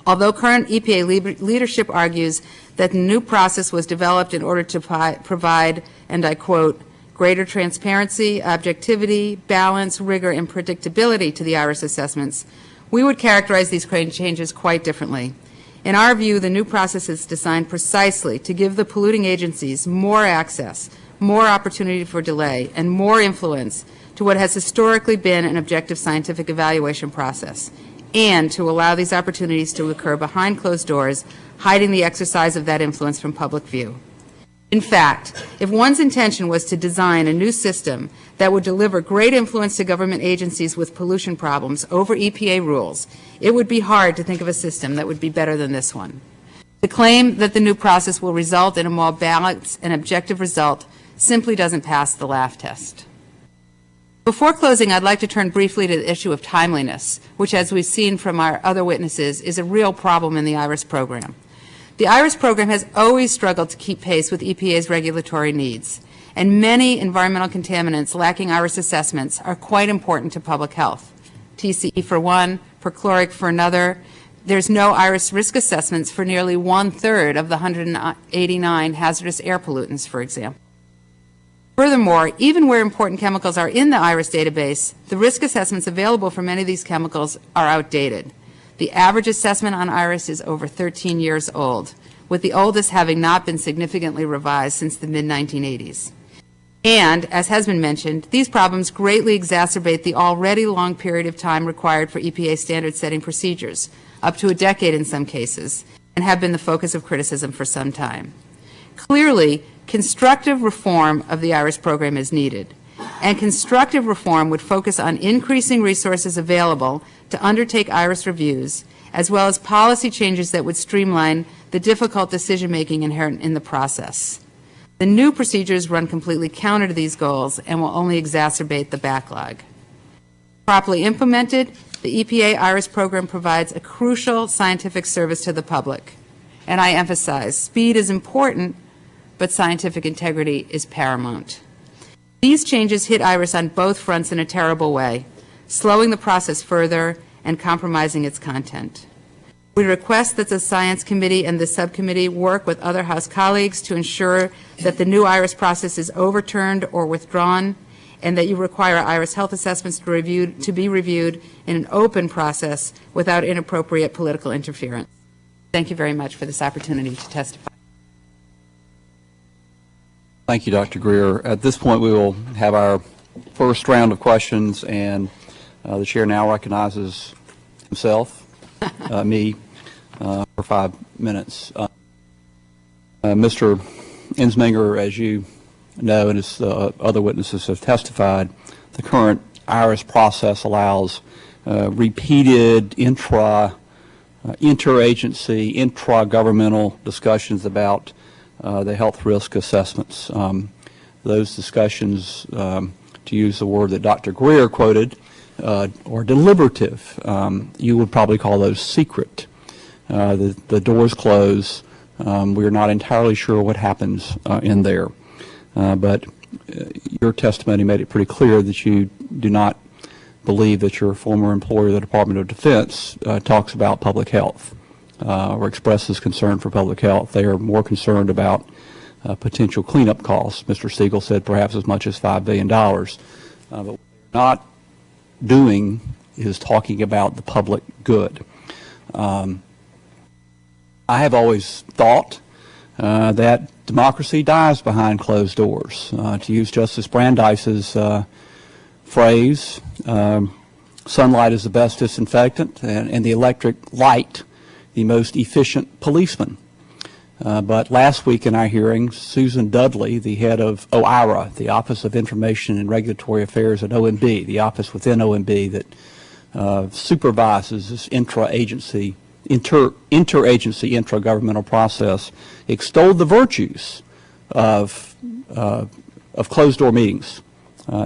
Although current EPA leadership argues that the new process was developed in order to provide, and I quote, greater transparency, objectivity, balance, rigor, and predictability to the IRIS assessments, we would characterize these changes quite differently. In our view, the new process is designed precisely to give the polluting agencies more access, more opportunity for delay, and more influence to what has historically been an objective scientific evaluation process, and to allow these opportunities to occur behind closed doors, hiding the exercise of that influence from public view. In fact, if one's intention was to design a new system that would deliver great influence to government agencies with pollution problems over EPA rules, it would be hard to think of a system that would be better than this one. To claim that the new process will result in a more balanced and objective result simply doesn't pass the laugh test. Before closing, I'd like to turn briefly to the issue of timeliness, which, as we've seen from our other witnesses, is a real problem in the IRIS program. The IRIS program has always struggled to keep pace with EPA's regulatory needs, and many environmental contaminants lacking IRIS assessments are quite important to public health. TCE for one, perchlorate for another. There's no IRIS risk assessments for nearly 1/3 of the 189 hazardous air pollutants, for example. Furthermore, even where important chemicals are in the IRIS database, the risk assessments available for many of these chemicals are outdated. The average assessment on IRIS is over 13 years old, with the oldest having not been significantly revised since the mid-1980s. And, as has been mentioned, these problems greatly exacerbate the already long period of time required for EPA standard-setting procedures, up to a decade in some cases, and have been the focus of criticism for some time. Clearly, constructive reform of the IRIS program is needed, and constructive reform would focus on increasing resources available to undertake IRIS reviews, as well as policy changes that would streamline the difficult decision-making inherent in the process. The new procedures run completely counter to these goals and will only exacerbate the backlog. Properly implemented, the EPA IRIS program provides a crucial scientific service to the public. And I emphasize, speed is important, but scientific integrity is paramount. These changes hit IRIS on both fronts in a terrible way, slowing the process further and compromising its content. We request that the Science Committee and the Subcommittee work with other House colleagues to ensure that the new IRIS process is overturned or withdrawn, and that you require IRIS health assessments to be reviewed in an open process without inappropriate political interference. Thank you very much for this opportunity to testify. Thank you, Dr. Greer. At this point, we will have our first round of questions, and the chair now recognizes himself, me, for 5 minutes. Mr. Ensminger, as you know, and as other witnesses have testified, the current IRIS process allows repeated interagency, intra-governmental discussions about the health risk assessments. Those discussions, to use the word that Dr. Greer quoted, are deliberative. You would probably call those secret. The doors close. We're not entirely sure what happens in there. But your testimony made it pretty clear that you do not believe that your former employer, the Department of Defense, talks about public health or expresses concern for public health. They are more concerned about potential cleanup costs. Mr. Seigel said perhaps as much as $5 billion. But what they're not doing is talking about the public good. I have always thought that democracy dies behind closed doors. To use Justice Brandeis's phrase, sunlight is the best disinfectant, and the electric light the most efficient policeman. But last week in our hearing, Susan Dudley, the head of OIRA, the Office of Information and Regulatory Affairs at OMB, the office within OMB that supervises this interagency, intragovernmental process, extolled the virtues of closed-door meetings.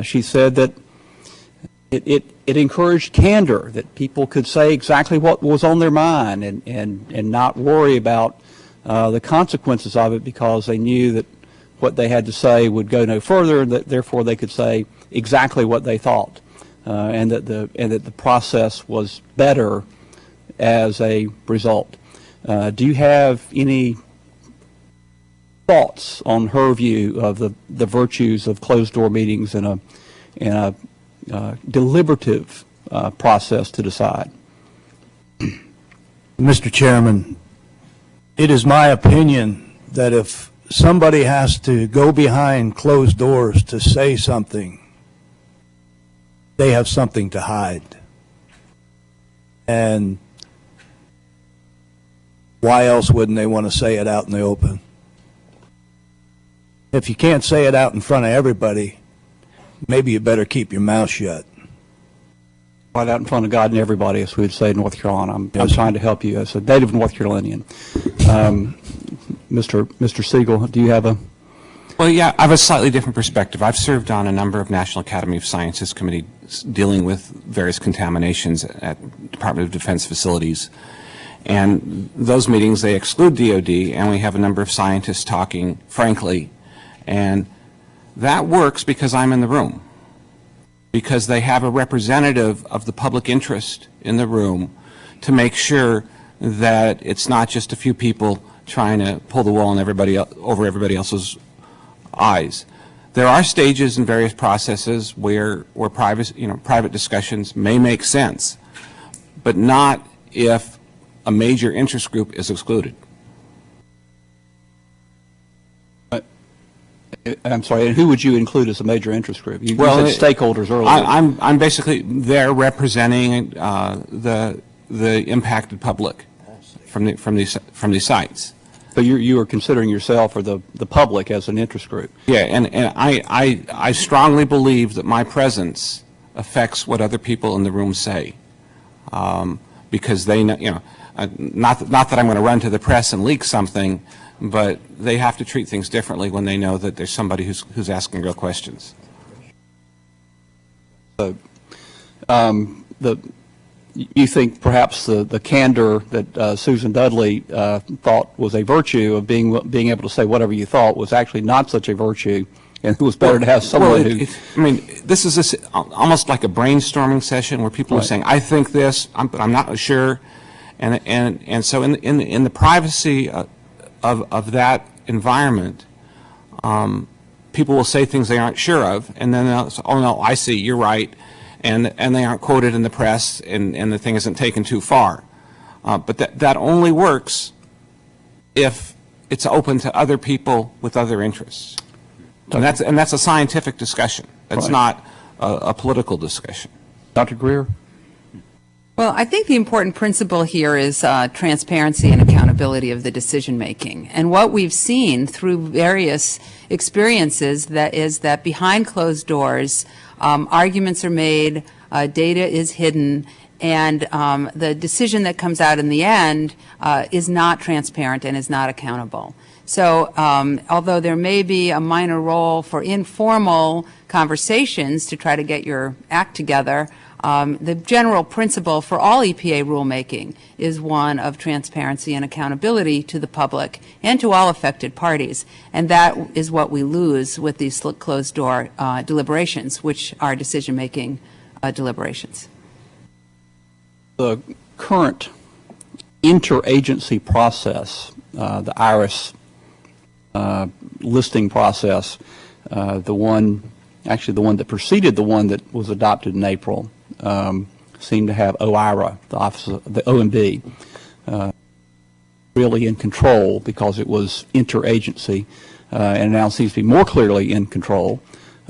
She said that it encouraged candor, that people could say exactly what was on their mind and not worry about the consequences of it, because they knew that what they had to say would go no further, and that therefore they could say exactly what they thought, and that the process was better as a result. Do you have any thoughts on her view of the virtues of closed-door meetings and a deliberative process to decide? Mr. Chairman, it is my opinion that if somebody has to go behind closed doors to say something, they have something to hide. And why else wouldn't they want to say it out in the open? If you can't say it out in front of everybody, maybe you better keep your mouth shut. Right out in front of God and everybody, as we would say in North Carolina. I'm trying to help you as a native North Carolinian. Mr. Seigel, do you have a... Well, yeah, I have a slightly different perspective. I've served on a number of National Academy of Sciences committees dealing with various contaminations at Department of Defense facilities. And those meetings, they exclude DOD, and we have a number of scientists talking frankly. And that works because I'm in the room, because they have a representative of the public interest in the room to make sure that it's not just a few people trying to pull the wool on over everybody else's eyes. There are stages in various processes where private discussions may make sense, but not if a major interest group is excluded. I'm sorry, and who would you include as a major interest group? You said stakeholders earlier. I'm basically there representing the impacted public from these sites. So you are considering yourself or the public as an interest group. Yeah, and I strongly believe that my presence affects what other people in the room say, because they know, not that I'm going to run to the press and leak something, but they have to treat things differently when they know that there's somebody who's asking real questions. So, you think perhaps the candor that Susan Dudley thought was a virtue of being able to say whatever you thought was actually not such a virtue, and it was better to have someone who... I mean, this is almost like a brainstorming session where people are saying, I think this, but I'm not sure. And so in the privacy of that environment, people will say things they aren't sure of, and then they'll say, oh no, I see, you're right, and they aren't quoted in the press, and the thing isn't taken too far. But that only works if it's open to other people with other interests. And that's a scientific discussion. It's not a political discussion. Dr. Greer? Well, I think the important principle here is transparency and accountability of the decision making. And what we've seen through various experiences is that behind closed doors, arguments are made, data is hidden, and the decision that comes out in the end is not transparent and is not accountable. So although there may be a minor role for informal conversations to try to get your act together, the general principle for all EPA rulemaking is one of transparency and accountability to the public and to all affected parties. And that is what we lose with these closed-door deliberations, which are decision-making deliberations. The current interagency process, the IRIS listing process, the one that preceded the one that was adopted in April, seemed to have OIRA, the office of the OMB, really in control because it was interagency, and now seems to be more clearly in control.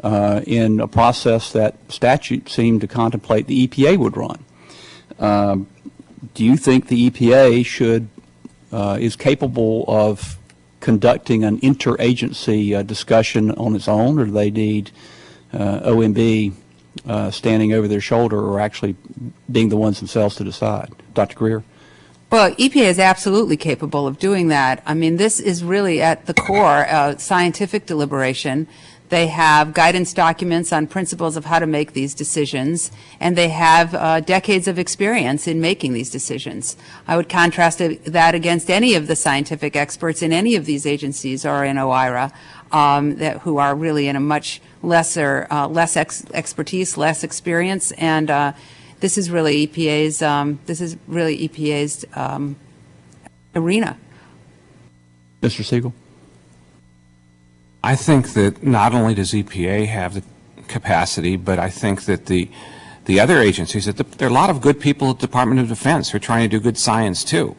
in a process that statute seemed to contemplate the EPA would run. Do you think the EPA is capable of conducting an interagency discussion on its own, or do they need OMB standing over their shoulder or actually being the ones themselves to decide? Dr. Greer? Well, EPA is absolutely capable of doing that. I mean, this is really at the core scientific deliberation. They have guidance documents on principles of how to make these decisions, and they have decades of experience in making these decisions. I would contrast that against any of the scientific experts in any of these agencies or in OIRA who are really in a much less expertise, less experience, and this is really EPA's arena. Mr. Seigel? I think that not only does EPA have the capacity, but I think that the other agencies, that there are a lot of good people at the Department of Defense who are trying to do good science too.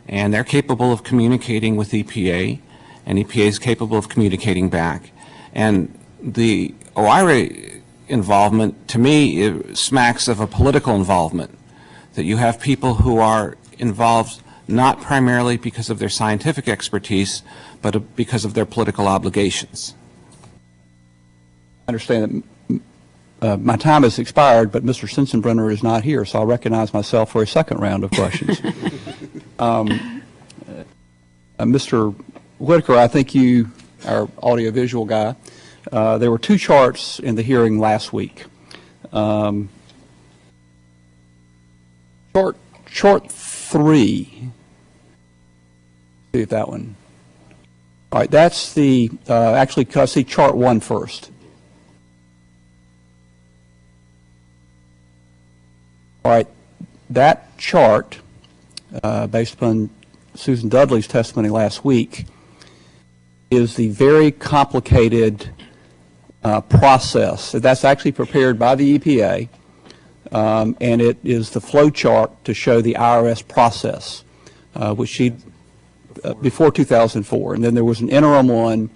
And they're capable of communicating with EPA, and EPA is capable of communicating back. And the OIRA involvement, to me, smacks of a political involvement, that you have people who are involved not primarily because of their scientific expertise, but because of their political obligations. I understand that my time has expired, but Mr. Sensenbrenner is not here, so I'll recognize myself for a second round of questions. Mr. Whitaker, I think you, our audiovisual guy, there were two charts in the hearing last week. Chart 3, see if that one. All right, that's the, actually, see chart 1 first. All right, that chart, based upon Susan Dudley's testimony last week, is the very complicated process. That's actually prepared by the EPA, and it is the flow chart to show the IRS process, which she, before 2004. And then there was an interim one,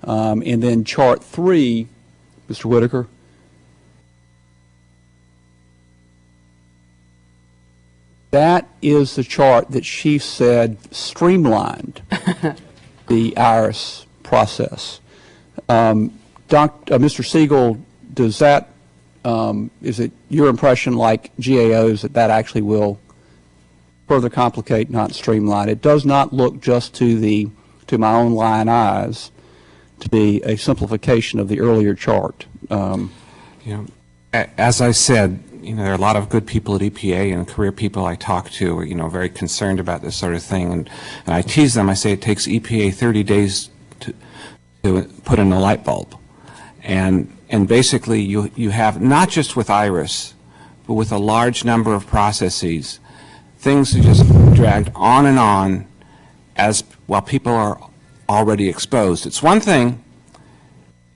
and then chart 3, Mr. Whitaker. That is the chart that she said streamlined the IRS process. Mr. Seigel, does that, is it your impression, like GAOs, that actually will further complicate, not streamline? It does not look just to my own lying eyes to be a simplification of the earlier chart. As I said, there are a lot of good people at EPA and career people I talk to are, very concerned about this sort of thing. And I tease them. I say it takes EPA 30 days to put in a light bulb. And basically you have, not just with IRIS, but with a large number of processes, things are just dragged on and on while people are already exposed. It's one thing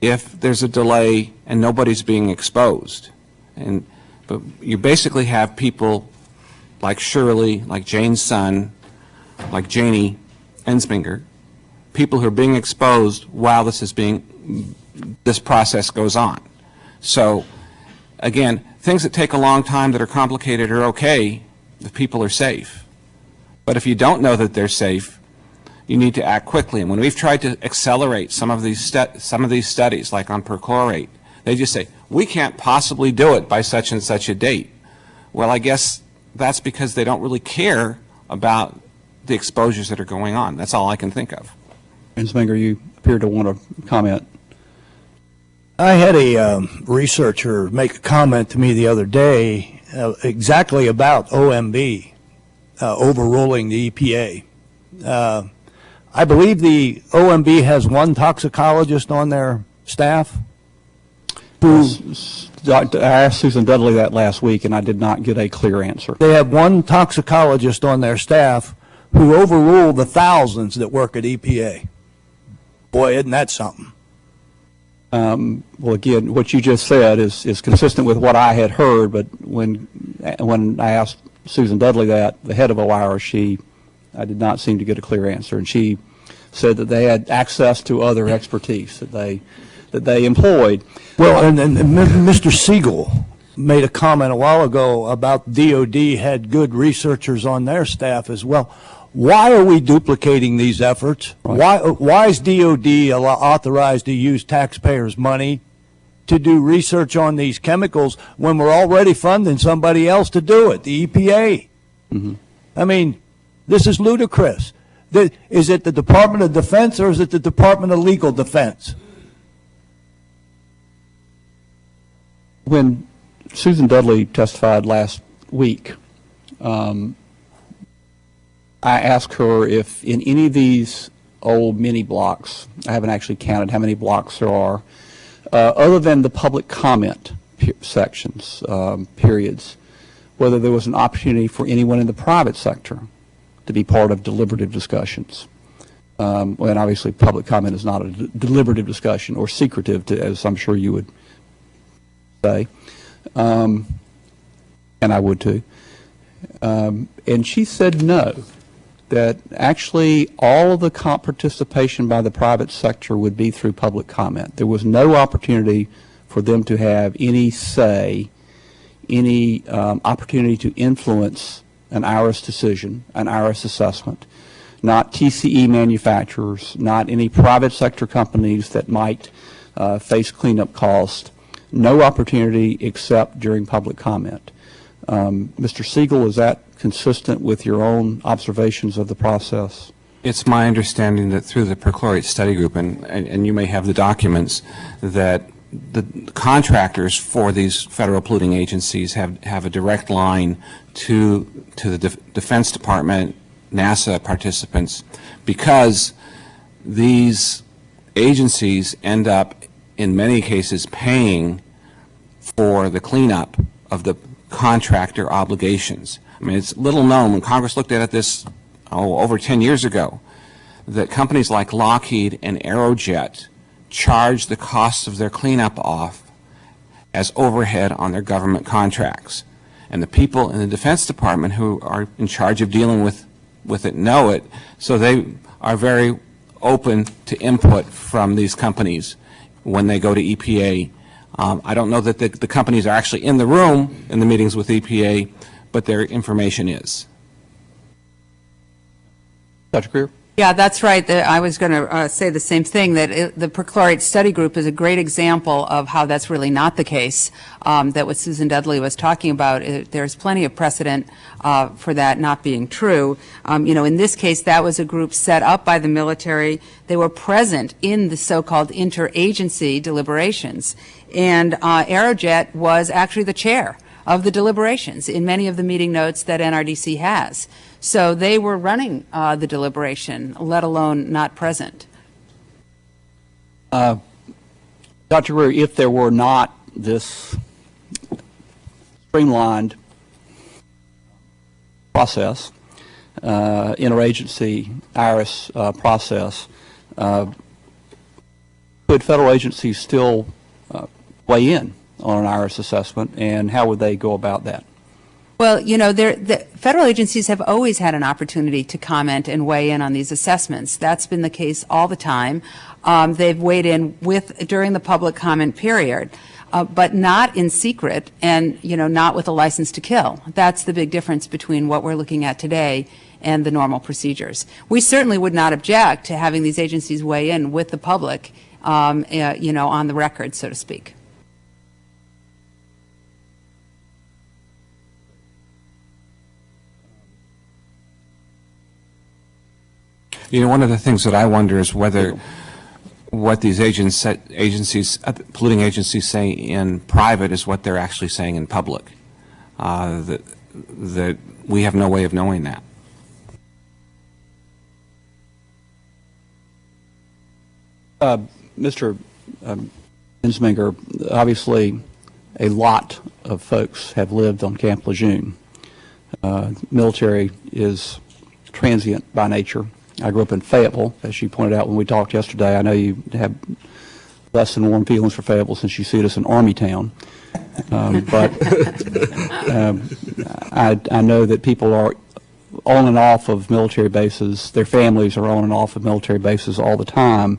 if there's a delay and nobody's being exposed. But you basically have people like Shirley, like Jane's son, like Janie Ensminger, people who are being exposed while this process goes on. So, again, things that take a long time that are complicated are okay if people are safe. But if you don't know that they're safe, you need to act quickly. And when we've tried to accelerate some of these studies, like on perchlorate, they just say, we can't possibly do it by such and such a date. Well, I guess that's because they don't really care about the exposures that are going on. That's all I can think of. Ensminger, you appear to want to comment. I had a researcher make a comment to me the other day exactly about OMB overruling the EPA. I believe the OMB has one toxicologist on their staff. I asked Susan Dudley that last week, and I did not get a clear answer. They have one toxicologist on their staff who overruled the thousands that work at EPA. Boy, isn't that something? Well, again, what you just said is consistent with what I had heard, but when I asked Susan Dudley that, the head of OIRA, I did not seem to get a clear answer, and she said that they had access to other expertise, that that they employed. Well, and Mr. Seigel made a comment a while ago about DOD had good researchers on their staff as well. Why are we duplicating these efforts? Why is DOD authorized to use taxpayers' money to do research on these chemicals when we're already funding somebody else to do it, the EPA? Mm-hmm. I mean, this is ludicrous. Is it the Department of Defense or is it the Department of Legal Defense? When Susan Dudley testified last week, I asked her if in any of these old mini blocks, I haven't actually counted how many blocks there are, other than the public comment sections, periods, whether there was an opportunity for anyone in the private sector to be part of deliberative discussions. And obviously public comment is not a deliberative discussion or secretive, as I'm sure you would say, and I would too. And she said no, that actually all of the participation by the private sector would be through public comment. There was no opportunity for them to have any say, any opportunity to influence an IRS decision, an IRS assessment, not TCE manufacturers, not any private sector companies that might face cleanup costs, no opportunity except during public comment. Mr. Seigel, is that consistent with your own observations of the process? It's my understanding that through the Perchlorate study group, and you may have the documents, that the contractors for these federal polluting agencies have a direct line to the Defense Department, NASA participants, because these agencies end up in many cases paying for the cleanup of the contractor obligations. I mean, it's little known, when Congress looked at this over 10 years ago, that companies like Lockheed and Aerojet charge the costs of their cleanup off as overhead on their government contracts. And the people in the Defense Department who are in charge of dealing with it know it, so they are very open to input from these companies when they go to EPA. I don't know that the companies are actually in the room in the meetings with EPA, but their information is. Dr. Greer? Yeah, that's right. I was going to say the same thing, that the Perchlorate study group is a great example of how that's really not the case, that what Susan Dudley was talking about. There's plenty of precedent for that not being true. In this case, that was a group set up by the military. They were present in the so-called interagency deliberations. And Aerojet was actually the chair of the deliberations in many of the meeting notes that NRDC has. So they were running the deliberation, let alone not present. Dr. Greer, if there were not this streamlined process, interagency IRS process, could federal agencies still weigh in on an IRS assessment, and how would they go about that? Well, the federal agencies have always had an opportunity to comment and weigh in on these assessments. That's been the case all the time. They've weighed in during the public comment period, but not in secret and, not with a license to kill. That's the big difference between what we're looking at today and the normal procedures. We certainly would not object to having these agencies weigh in with the public, on the record, so to speak. One of the things that I wonder is whether what these polluting agencies say in private is what they're actually saying in public. That we have no way of knowing that. Mr. Ensminger, obviously a lot of folks have lived on Camp Lejeune. Military is transient by nature. I grew up in Fayetteville, as you pointed out when we talked yesterday. I know you have less than warm feelings for Fayetteville since you see it as an army town. But I know that people are on and off of military bases. Their families are on and off of military bases all the time.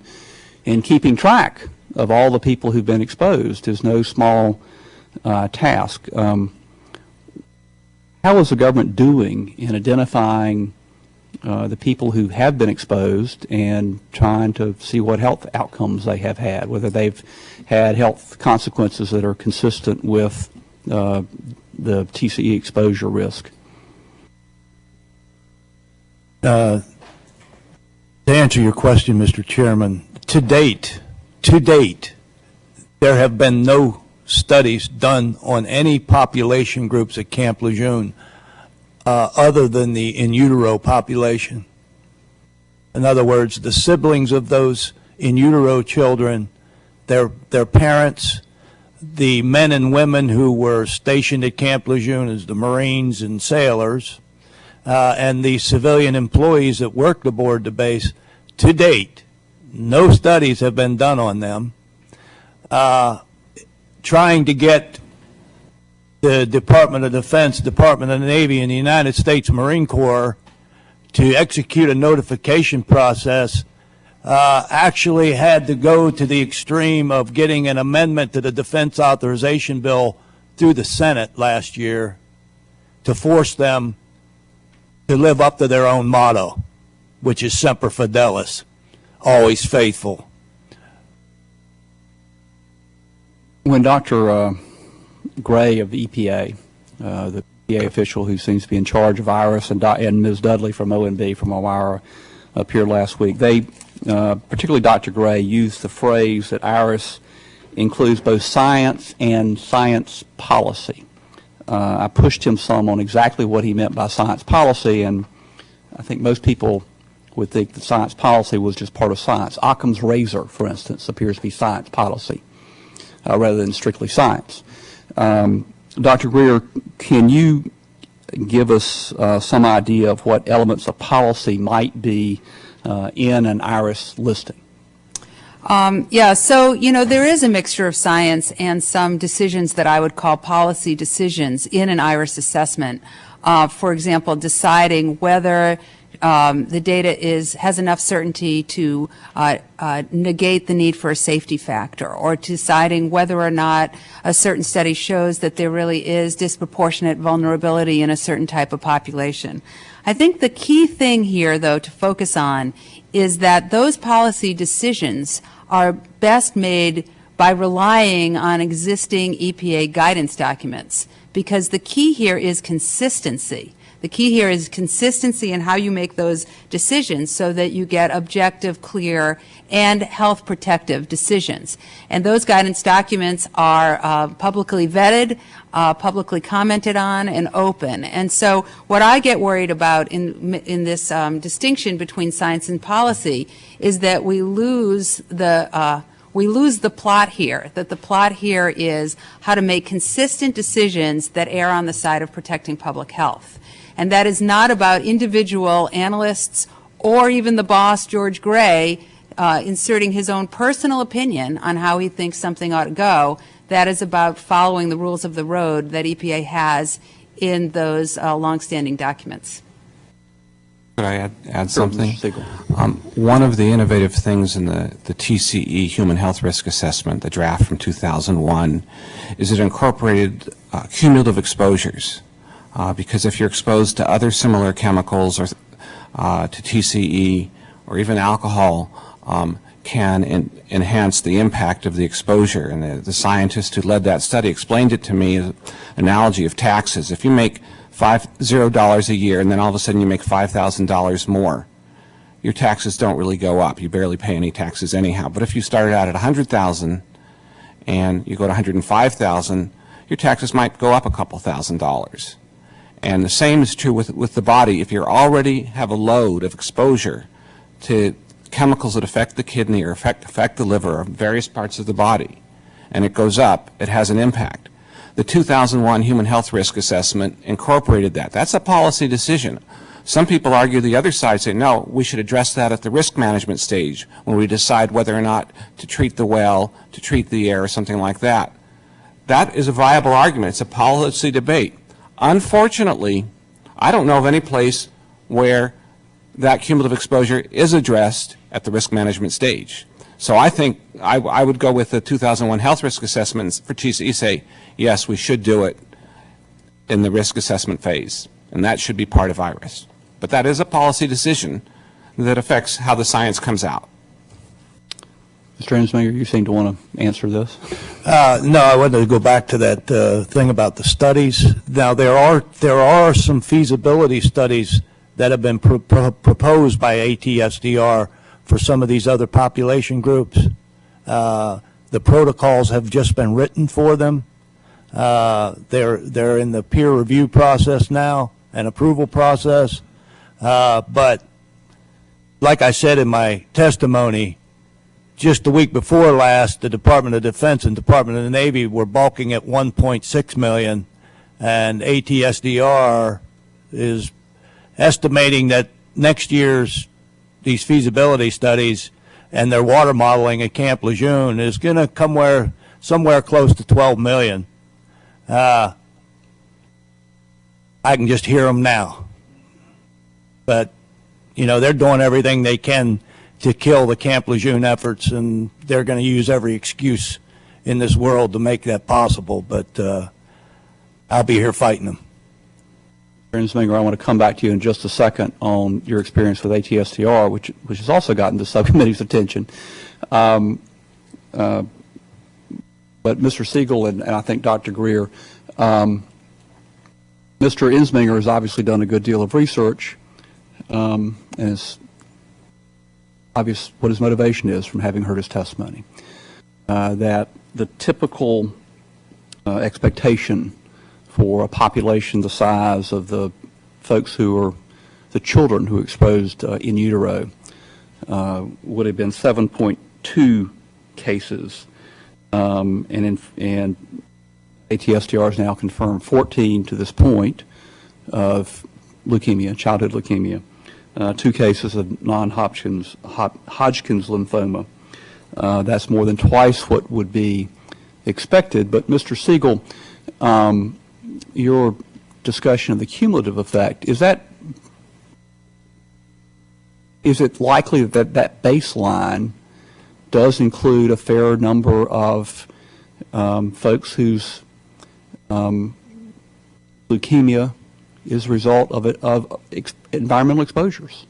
And keeping track of all the people who've been exposed is no small task. How is the government doing in identifying the people who have been exposed and trying to see what health outcomes they have had, whether they've had health consequences that are consistent with the TCE exposure risk? To answer your question, Mr. Chairman, to date, there have been no studies done on any population groups at Camp Lejeune other than the in utero population. In other words, the siblings of those in utero children, their parents, the men and women who were stationed at Camp Lejeune as the Marines and sailors, and the civilian employees that worked aboard the base. To date, no studies have been done on them. Trying to get the Department of Defense, Department of the Navy, and the United States Marine Corps to execute a notification process actually had to go to the extreme of getting an amendment to the Defense Authorization Bill through the Senate last year to force them to live up to their own motto, which is Semper Fidelis, always faithful. When Dr. Gray of the EPA, the EPA official who seems to be in charge of IRIS, and Ms. Dudley from ONB from OIRA appeared last week, they, particularly Dr. Gray, used the phrase that IRIS includes both science and science policy. I pushed him some on exactly what he meant by science policy, and I think most people would think that science policy was just part of science. Occam's razor, for instance, appears to be science policy rather than strictly science. Dr. Greer, can you give us some idea of what elements of policy might be in an IRIS listing? Yeah, so, there is a mixture of science and some decisions that I would call policy decisions in an IRIS assessment. For example, deciding whether the data has enough certainty to negate the need for a safety factor, or deciding whether or not a certain study shows that there really is disproportionate vulnerability in a certain type of population. I think the key thing here, though, to focus on is that those policy decisions are best made by relying on existing EPA guidance documents, because the key here is consistency. The key here is consistency in how you make those decisions so that you get objective, clear, and health protective decisions. And those guidance documents are publicly vetted, publicly commented on, and open. And so what I get worried about in this distinction between science and policy is that we lose the plot here, that the plot here is how to make consistent decisions that err on the side of protecting public health. And that is not about individual analysts or even the boss, George Gray, inserting his own personal opinion on how he thinks something ought to go. That is about following the rules of the road that EPA has in those longstanding documents. Could I add something? Mr. Seigel. One of the innovative things in the TCE Human Health Risk Assessment, the draft from 2001, is it incorporated cumulative exposures. Because if you're exposed to other similar chemicals or to TCE or even alcohol, can enhance the impact of the exposure. And the scientist who led that study explained it to me as an analogy of taxes. If you make $0 a year and then all of a sudden you make $5,000 more, your taxes don't really go up. You barely pay any taxes anyhow. But if you started out at $100,000 and you go to $105,000, your taxes might go up a couple $1,000s. And the same is true with the body. If you already have a load of exposure to chemicals that affect the kidney or affect the liver or various parts of the body, and it goes up, it has an impact. The 2001 Human Health Risk Assessment incorporated that. That's a policy decision. Some people argue the other side, say, no, we should address that at the risk management stage when we decide whether or not to treat the well, to treat the air, or something like that. That is a viable argument. It's a policy debate. Unfortunately, I don't know of any place where that cumulative exposure is addressed at the risk management stage. So I think I would go with the 2001 health risk assessments for TCE, say, yes, we should do it in the risk assessment phase, and that should be part of IRIS. But that is a policy decision that affects how the science comes out. Mr. Ensminger, you seem to want to answer this. No, I wanted to go back to that thing about the studies. Now, there are some feasibility studies that have been proposed by ATSDR for some of these other population groups. The protocols have just been written for them. They're in the peer review process now and approval process. But like I said in my testimony, just the week before last, the Department of Defense and Department of the Navy were balking at $1.6 million, and ATSDR is estimating that next year's these feasibility studies and their water modeling at Camp Lejeune is going to come somewhere close to $12 million. I can just hear them now. But, you know, they're doing everything they can to kill the Camp Lejeune efforts, and they're going to use every excuse in this world to make that possible. But I'll be here fighting them. Mr. Ensminger, I want to come back to you in just a second on your experience with ATSTR, which has also gotten the subcommittee's attention. But Mr. Seigel and I think Dr. Greer, Mr. Ensminger has obviously done a good deal of research, and it's obvious what his motivation is from having heard his testimony, that the typical expectation for a population the size of the folks who are the children who are exposed in utero would have been 7.2 cases, and ATSTR has now confirmed 14 to this point of leukemia, childhood leukemia, 2 cases of non-Hodgkin's lymphoma. That's more than twice what would be expected. But Mr. Seigel, your discussion of the cumulative effect, is it likely that that baseline does include a fair number of folks whose leukemia is a result of environmental exposures?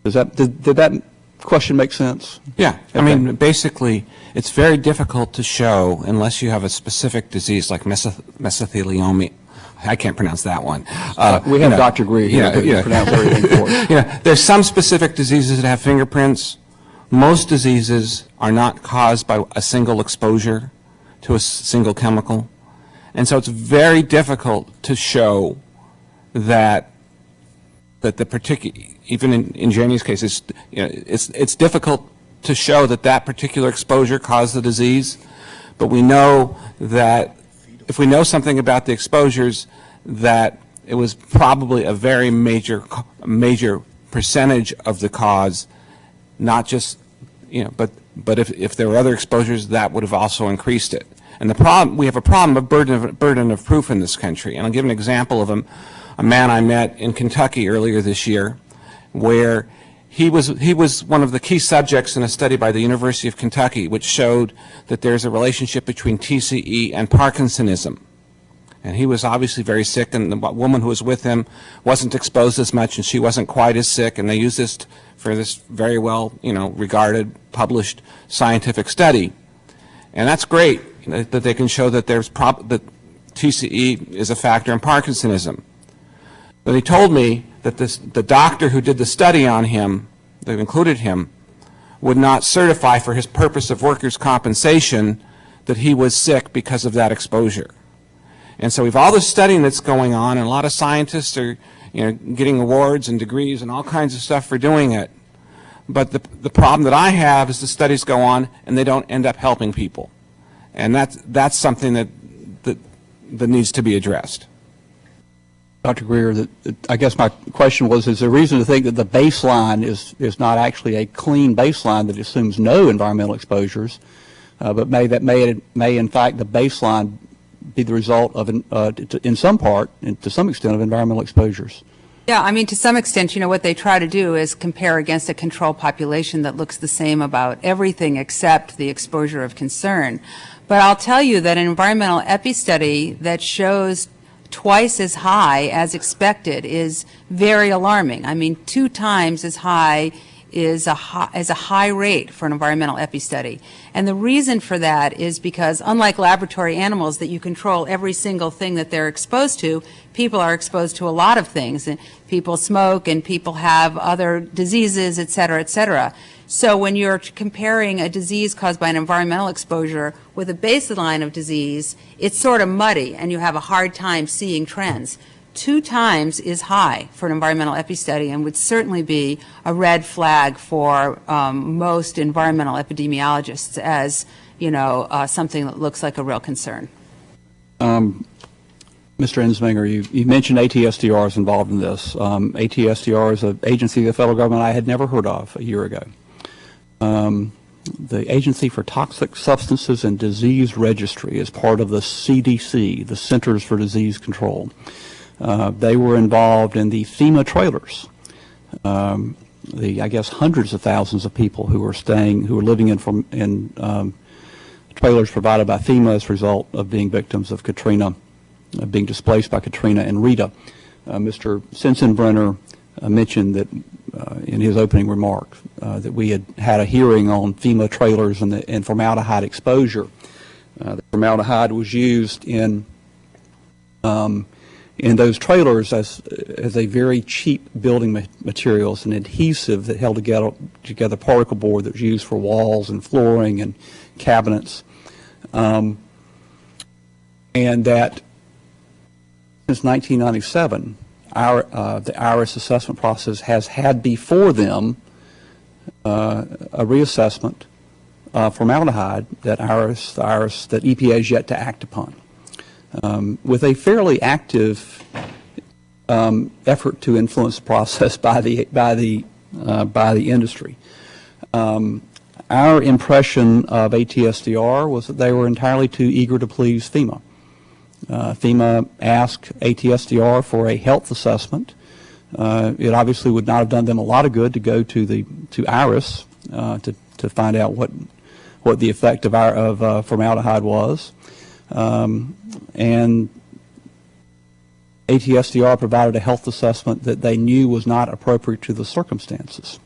Did that question make sense? Yeah. Okay. I mean, basically, it's very difficult to show unless you have a specific disease like mesothelioma. I can't pronounce that one. We have Dr. Greer here to pronounce everything for us. There's some specific diseases that have fingerprints. Most diseases are not caused by a single exposure to a single chemical. And so it's very difficult to show that the particular, even in Jamie's case, it's difficult to show that particular exposure caused the disease. But we know that if we know something about the exposures, that it was probably a very major percentage of the cause, not just, but if there were other exposures, that would have also increased it. And we have a problem of burden of proof in this country. And I'll give an example of a man I met in Kentucky earlier this year, where he was one of the key subjects in a study by the University of Kentucky, which showed that there's a relationship between TCE and Parkinsonism. And he was obviously very sick, and the woman who was with him wasn't exposed as much, and she wasn't quite as sick. And they used this for this very well, regarded, published scientific study. And that's great that they can show that that TCE is a factor in Parkinsonism. But he told me that the doctor who did the study on him, that included him, would not certify for his purpose of workers' compensation that he was sick because of that exposure. And so we have all this studying that's going on, and a lot of scientists are getting awards and degrees and all kinds of stuff for doing it. But the problem that I have is the studies go on and they don't end up helping people. And that's something that needs to be addressed. Dr. Greer, I guess my question was, is there reason to think that the baseline is not actually a clean baseline that assumes no environmental exposures, but may in fact the baseline be the result of, in some part, and to some extent, of environmental exposures? Yeah, I mean, to some extent, what they try to do is compare against a control population that looks the same about everything except the exposure of concern. But I'll tell you that an environmental epi study that shows twice as high as expected is very alarming. I mean, 2 times as high is a high rate for an environmental epi study. And the reason for that is because, unlike laboratory animals that you control every single thing that they're exposed to, people are exposed to a lot of things. And people smoke and people have other diseases, et cetera, et cetera. So when you're comparing a disease caused by an environmental exposure with a baseline of disease, it's sort of muddy and you have a hard time seeing trends. 2 times is high for an environmental epi study and would certainly be a red flag for most environmental epidemiologists as, something that looks like a real concern. Mr. Ensminger, you mentioned ATSDR is involved in this. ATSDR is an agency of the federal government I had never heard of a year ago. The Agency for Toxic Substances and Disease Registry is part of the CDC, the Centers for Disease Control. They were involved in the FEMA trailers. I guess hundreds of thousands of people who were living in trailers provided by FEMA as a result of being victims of Katrina, being displaced by Katrina and Rita. Mr. Sensenbrenner mentioned that in his opening remarks that we had a hearing on FEMA trailers and formaldehyde exposure. The formaldehyde was used in those trailers as a very cheap building material. It's an adhesive that held together particle board that was used for walls and flooring and cabinets. And that since 1997, the IRIS assessment process has had before them a reassessment of formaldehyde that that EPA has yet to act upon. With a fairly active effort to influence the process by the industry. Our impression of ATSDR was that they were entirely too eager to please FEMA. FEMA asked ATSDR for a health assessment. It obviously would not have done them a lot of good to go to IRIS to find out what the effect of formaldehyde was. And ATSDR provided a health assessment that they knew was not appropriate to the circumstances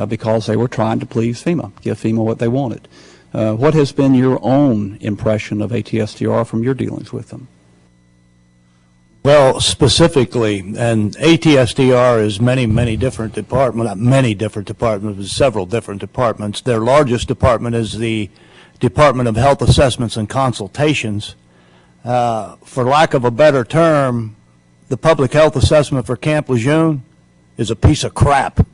because they were trying to please FEMA, give FEMA what they wanted. What has been your own impression of ATSDR from your dealings with them? Well, specifically, and ATSDR is many different departments, not many different departments, but several different departments. Their largest department is the Department of Health Assessments and Consultations. For lack of a better term, the public health assessment for Camp Lejeune is a piece of crap,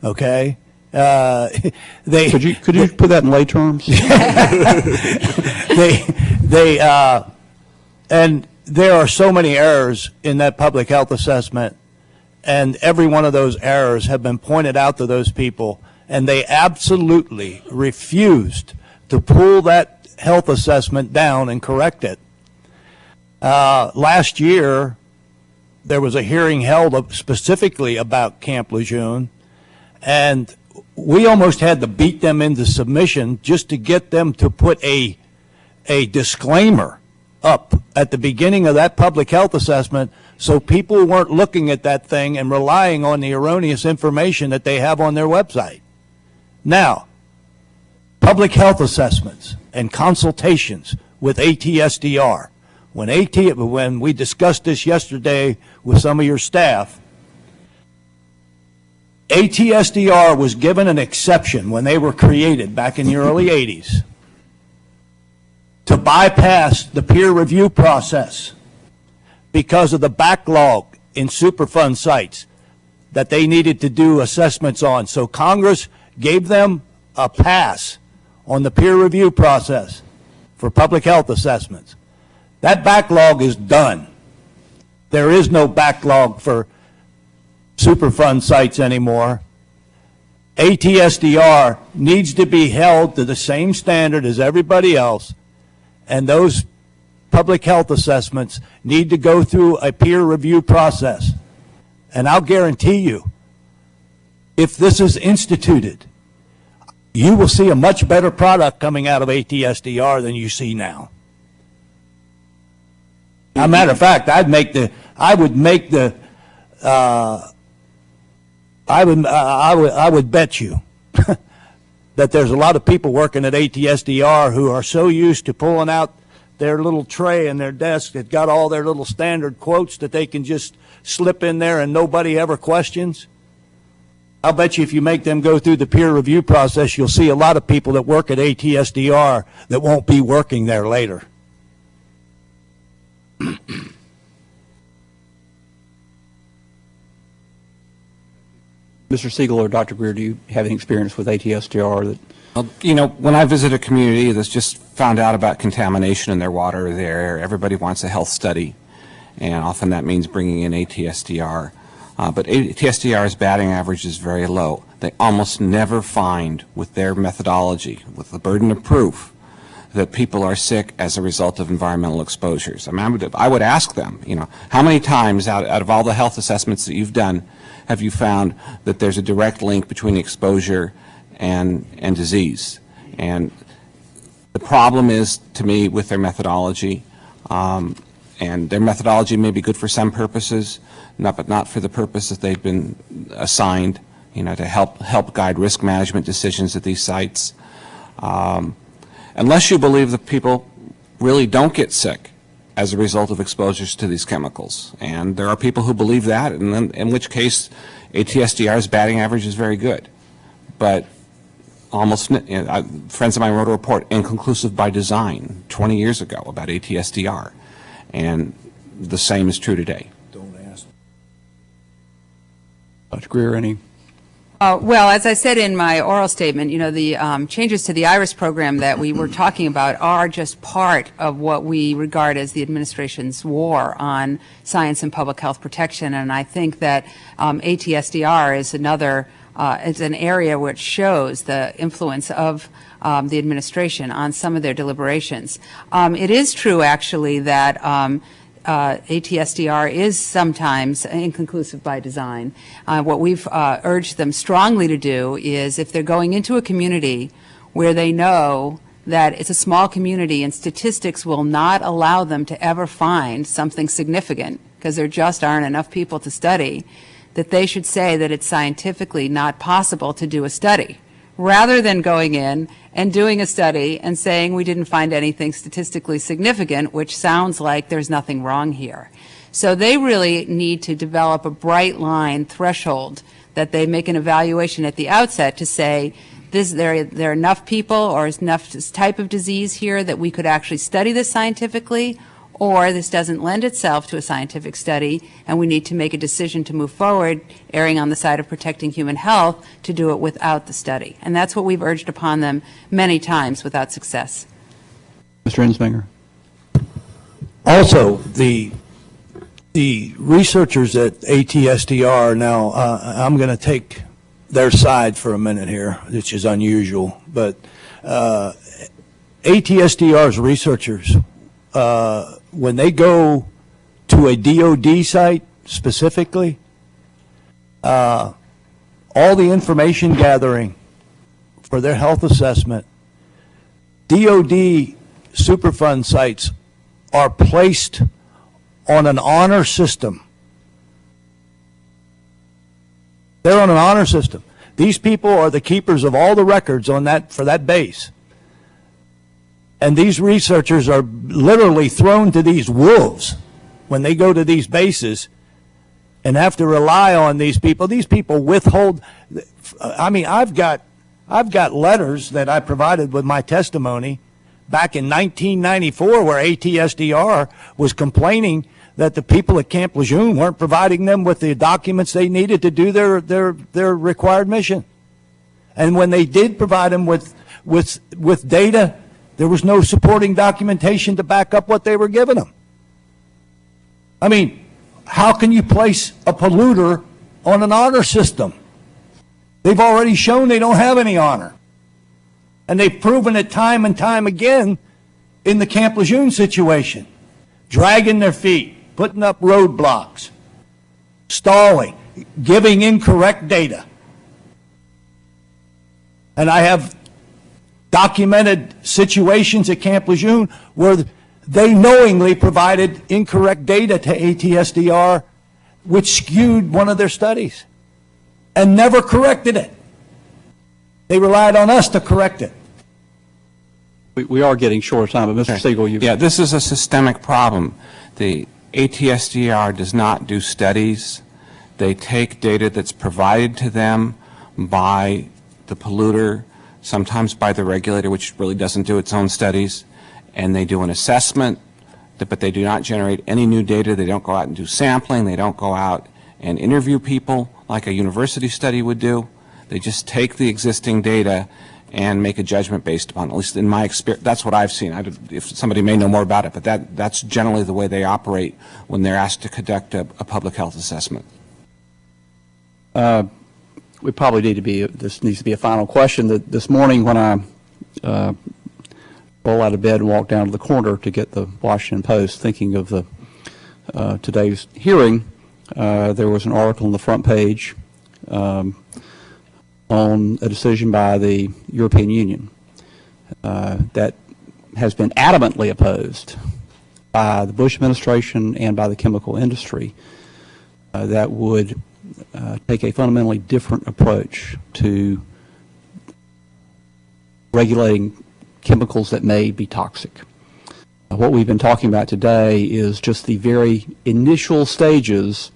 okay? Could you put that in lay terms? And there are so many errors in that public health assessment, and every one of those errors have been pointed out to those people, and they absolutely refused to pull that health assessment down and correct it. Last year, there was a hearing held specifically about Camp Lejeune, and we almost had to beat them into submission just to get them to put a disclaimer up at the beginning of that public health assessment so people weren't looking at that thing and relying on the erroneous information that they have on their website. Now, public health assessments and consultations with ATSDR. When we discussed this yesterday with some of your staff, ATSDR was given an exception when they were created back in the early 80s to bypass the peer review process because of the backlog in Superfund sites that they needed to do assessments on. So Congress gave them a pass on the peer review process for public health assessments. That backlog is done. There is no backlog for Superfund sites anymore. ATSDR needs to be held to the same standard as everybody else, and those public health assessments need to go through a peer review process. And I'll guarantee you, if this is instituted, you will see a much better product coming out of ATSDR than you see now. As a matter of fact, I would bet you that there's a lot of people working at ATSDR who are so used to pulling out their little tray in their desk that got all their little standard quotes that they can just slip in there and nobody ever questions. I'll bet you if you make them go through the peer review process, you'll see a lot of people that work at ATSDR that won't be working there later. Mr. Seigel or Dr. Greer, do you have any experience with ATSDR that? Well, you know, when I visit a community that's just found out about contamination in their water or their air, everybody wants a health study, and often that means bringing in ATSDR. But ATSDR's batting average is very low. They almost never find, with their methodology, with the burden of proof, that people are sick as a result of environmental exposures. I mean, I would ask them, you know, how many times out of all the health assessments that you've done have you found that there's a direct link between exposure and disease? And the problem is, to me, with their methodology, and their methodology may be good for some purposes, but not for the purpose that they've been assigned, you know, to help guide risk management decisions at these sites. Unless you believe that people really don't get sick as a result of exposures to these chemicals. And there are people who believe that, and then, in which case ATSDR's batting average is very good. But almost, you know, friends of mine wrote a report, Inconclusive by Design, 20 years ago about ATSDR. And the same is true today. Don't ask. Dr. Greer, any? Well, as I said in my oral statement, you know, the changes to the IRIS program that we were talking about are just part of what we regard as the administration's war on science and public health protection. And I think that ATSDR is another, it's an area which shows the influence of the administration on some of their deliberations. It is true, actually, that ATSDR is sometimes inconclusive by design. What we've urged them strongly to do is, if they're going into a community where they know that it's a small community and statistics will not allow them to ever find something significant because there just aren't enough people to study, that they should say that it's scientifically not possible to do a study, rather than going in and doing a study and saying we didn't find anything statistically significant, which sounds like there's nothing wrong here. So they really need to develop a bright line threshold that they make an evaluation at the outset to say, there are enough people or enough type of disease here that we could actually study this scientifically, or this doesn't lend itself to a scientific study, and we need to make a decision to move forward, erring on the side of protecting human health, to do it without the study. And that's what we've urged upon them many times without success. Mr. Ensminger. Also, the researchers at ATSDR, now I'm going to take their side for a minute here, which is unusual, but ATSDR's researchers, when they go to a DOD site specifically, all the information gathering for their health assessment, DOD Superfund sites are placed on an honor system. They're on an honor system. These people are the keepers of all the records on that, for that base. And these researchers are literally thrown to these wolves when they go to these bases and have to rely on these people. These people withhold. I mean, I've got letters that I provided with my testimony back in 1994 where ATSDR was complaining that the people at Camp Lejeune weren't providing them with the documents they needed to do their required mission. And when they did provide them with data, there was no supporting documentation to back up what they were giving them. I mean, how can you place a polluter on an honor system? They've already shown they don't have any honor. And they've proven it time and time again in the Camp Lejeune situation. Dragging their feet, putting up roadblocks, stalling. giving incorrect data. And I have documented situations at Camp Lejeune where they knowingly provided incorrect data to ATSDR, which skewed one of their studies, and never corrected it. They relied on us to correct it. We are getting short of time, but Mr. Seigel, you... Yeah, this is a systemic problem. The ATSDR does not do studies. They take data that's provided to them by the polluter, sometimes by the regulator, which really doesn't do its own studies, and they do an assessment, but they do not generate any new data. They don't go out and do sampling. They don't go out and interview people like a university study would do. They just take the existing data and make a judgment based upon it. At least in my experience, that's what I've seen. If somebody may know more about it, but that's generally the way they operate when they're asked to conduct a public health assessment. We probably need to be, this needs to be a final question. This morning when I roll out of bed and walk down to the corner to get the Washington Post, thinking of the today's hearing, there was an article on the front page on a decision by the European Union that has been adamantly opposed by the Bush administration and by the chemical industry that would take a fundamentally different approach to regulating chemicals that may be toxic. What we've been talking about today is just the very initial stages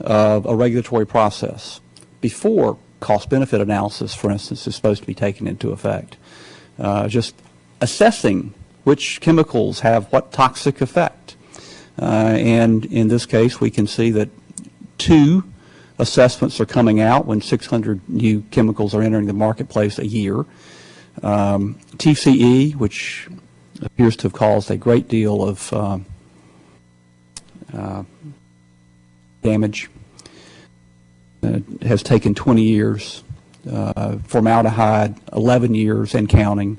of a regulatory process before cost-benefit analysis, for instance, is supposed to be taken into effect. Just assessing which chemicals have what toxic effect. And in this case, we can see that 2 assessments are coming out when 600 new chemicals are entering the marketplace a year. TCE, which appears to have caused a great deal of damage, has taken 20 years. Formaldehyde, 11 years and counting.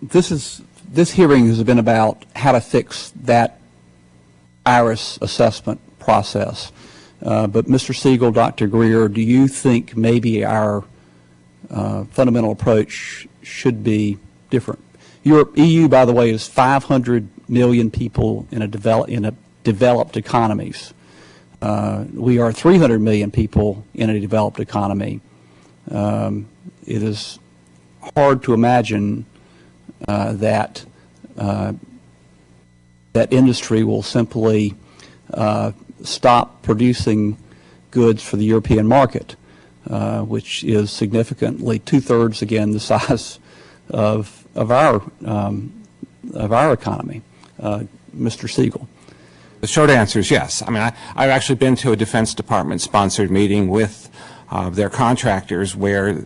This hearing has been about how to fix that IRIS assessment process. But Mr. Seigel, Dr. Greer, do you think maybe our fundamental approach should be different? EU, by the way, is 500 million people in developed economies. We are 300 million people in a developed economy. It is hard to imagine that industry will simply stop producing goods for the European market, which is significantly 2/3 again the size of our economy. Mr. Seigel. The short answer is yes. I mean, I've actually been to a Defense Department-sponsored meeting with their contractors where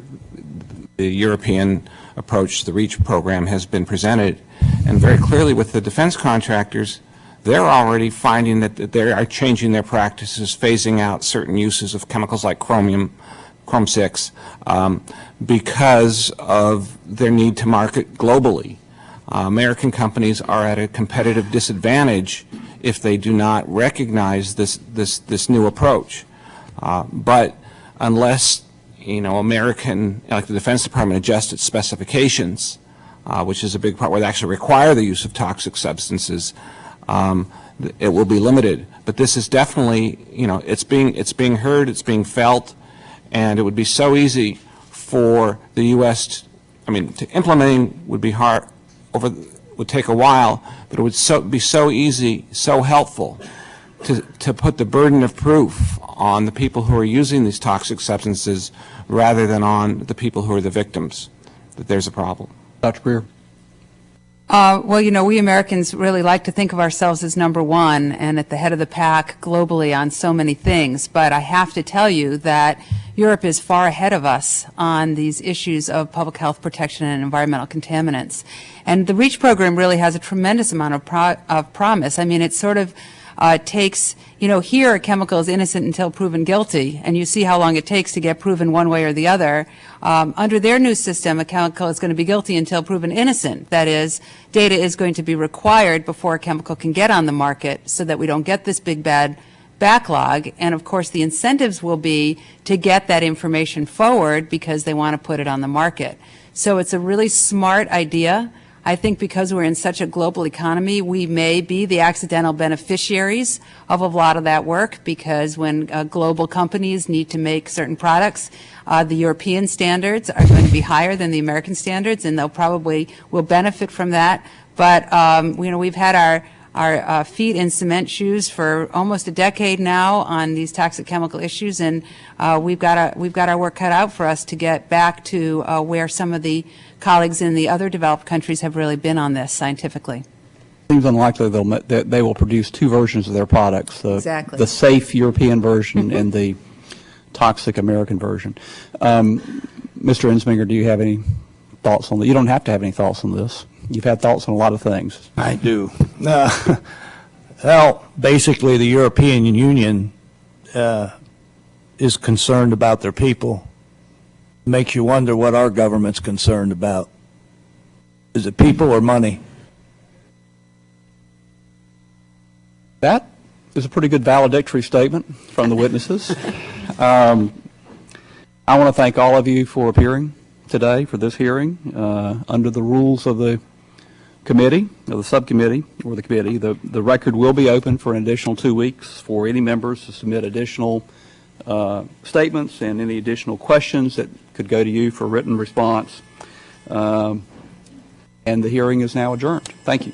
the European approach, the REACH program, has been presented. And very clearly with the defense contractors, they're already finding that they are changing their practices, phasing out certain uses of chemicals like Chrome-6, because of their need to market globally. American companies are at a competitive disadvantage if they do not recognize this new approach. But unless, American, like the Defense Department, adjusts its specifications, which is a big part where they actually require the use of toxic substances, it will be limited. But this is definitely, it's being heard, it's being felt, and it would be so easy for the U.S. To implementing would be hard, would take a while, but it would be so easy, so helpful to put the burden of proof on the people who are using these toxic substances rather than on the people who are the victims, that there's a problem. Dr. Greer. Well, we Americans really like to think of ourselves as number one and at the head of the pack globally on so many things, but I have to tell you that Europe is far ahead of us on these issues of public health protection and environmental contaminants. And the REACH program really has a tremendous amount of promise. I mean, it sort of takes, here a chemical is innocent until proven guilty, and you see how long it takes to get proven one way or the other. Under their new system, a chemical is going to be guilty until proven innocent. That is, data is going to be required before a chemical can get on the market so that we don't get this big bad backlog. And of course, the incentives will be to get that information forward because they want to put it on the market. So it's a really smart idea. I think because we're in such a global economy, we may be the accidental beneficiaries of a lot of that work, because when global companies need to make certain products, the European standards are going to be higher than the American standards, and they'll probably will benefit from that. But we've had our feet in cement shoes for almost a decade now on these toxic chemical issues, and we've got our work cut out for us to get back to where some of the colleagues in the other developed countries have really been on this scientifically. Seems unlikely that they will produce two versions of their products, Exactly. the safe European version and the toxic American version. Mr. Ensminger, do you have any thoughts on that? You don't have to have any thoughts on this. You've had thoughts on a lot of things. I do. Well, basically, the European Union is concerned about their people. Makes you wonder what our government's concerned about. Is it people or money? That is a pretty good valedictory statement from the witnesses. I want to thank all of you for appearing today for this hearing. Under the rules of the committee, or the subcommittee, or the committee, the record will be open for an additional 2 weeks for any members to submit additional statements and any additional questions that could go to you for written response. And the hearing is now adjourned. Thank you.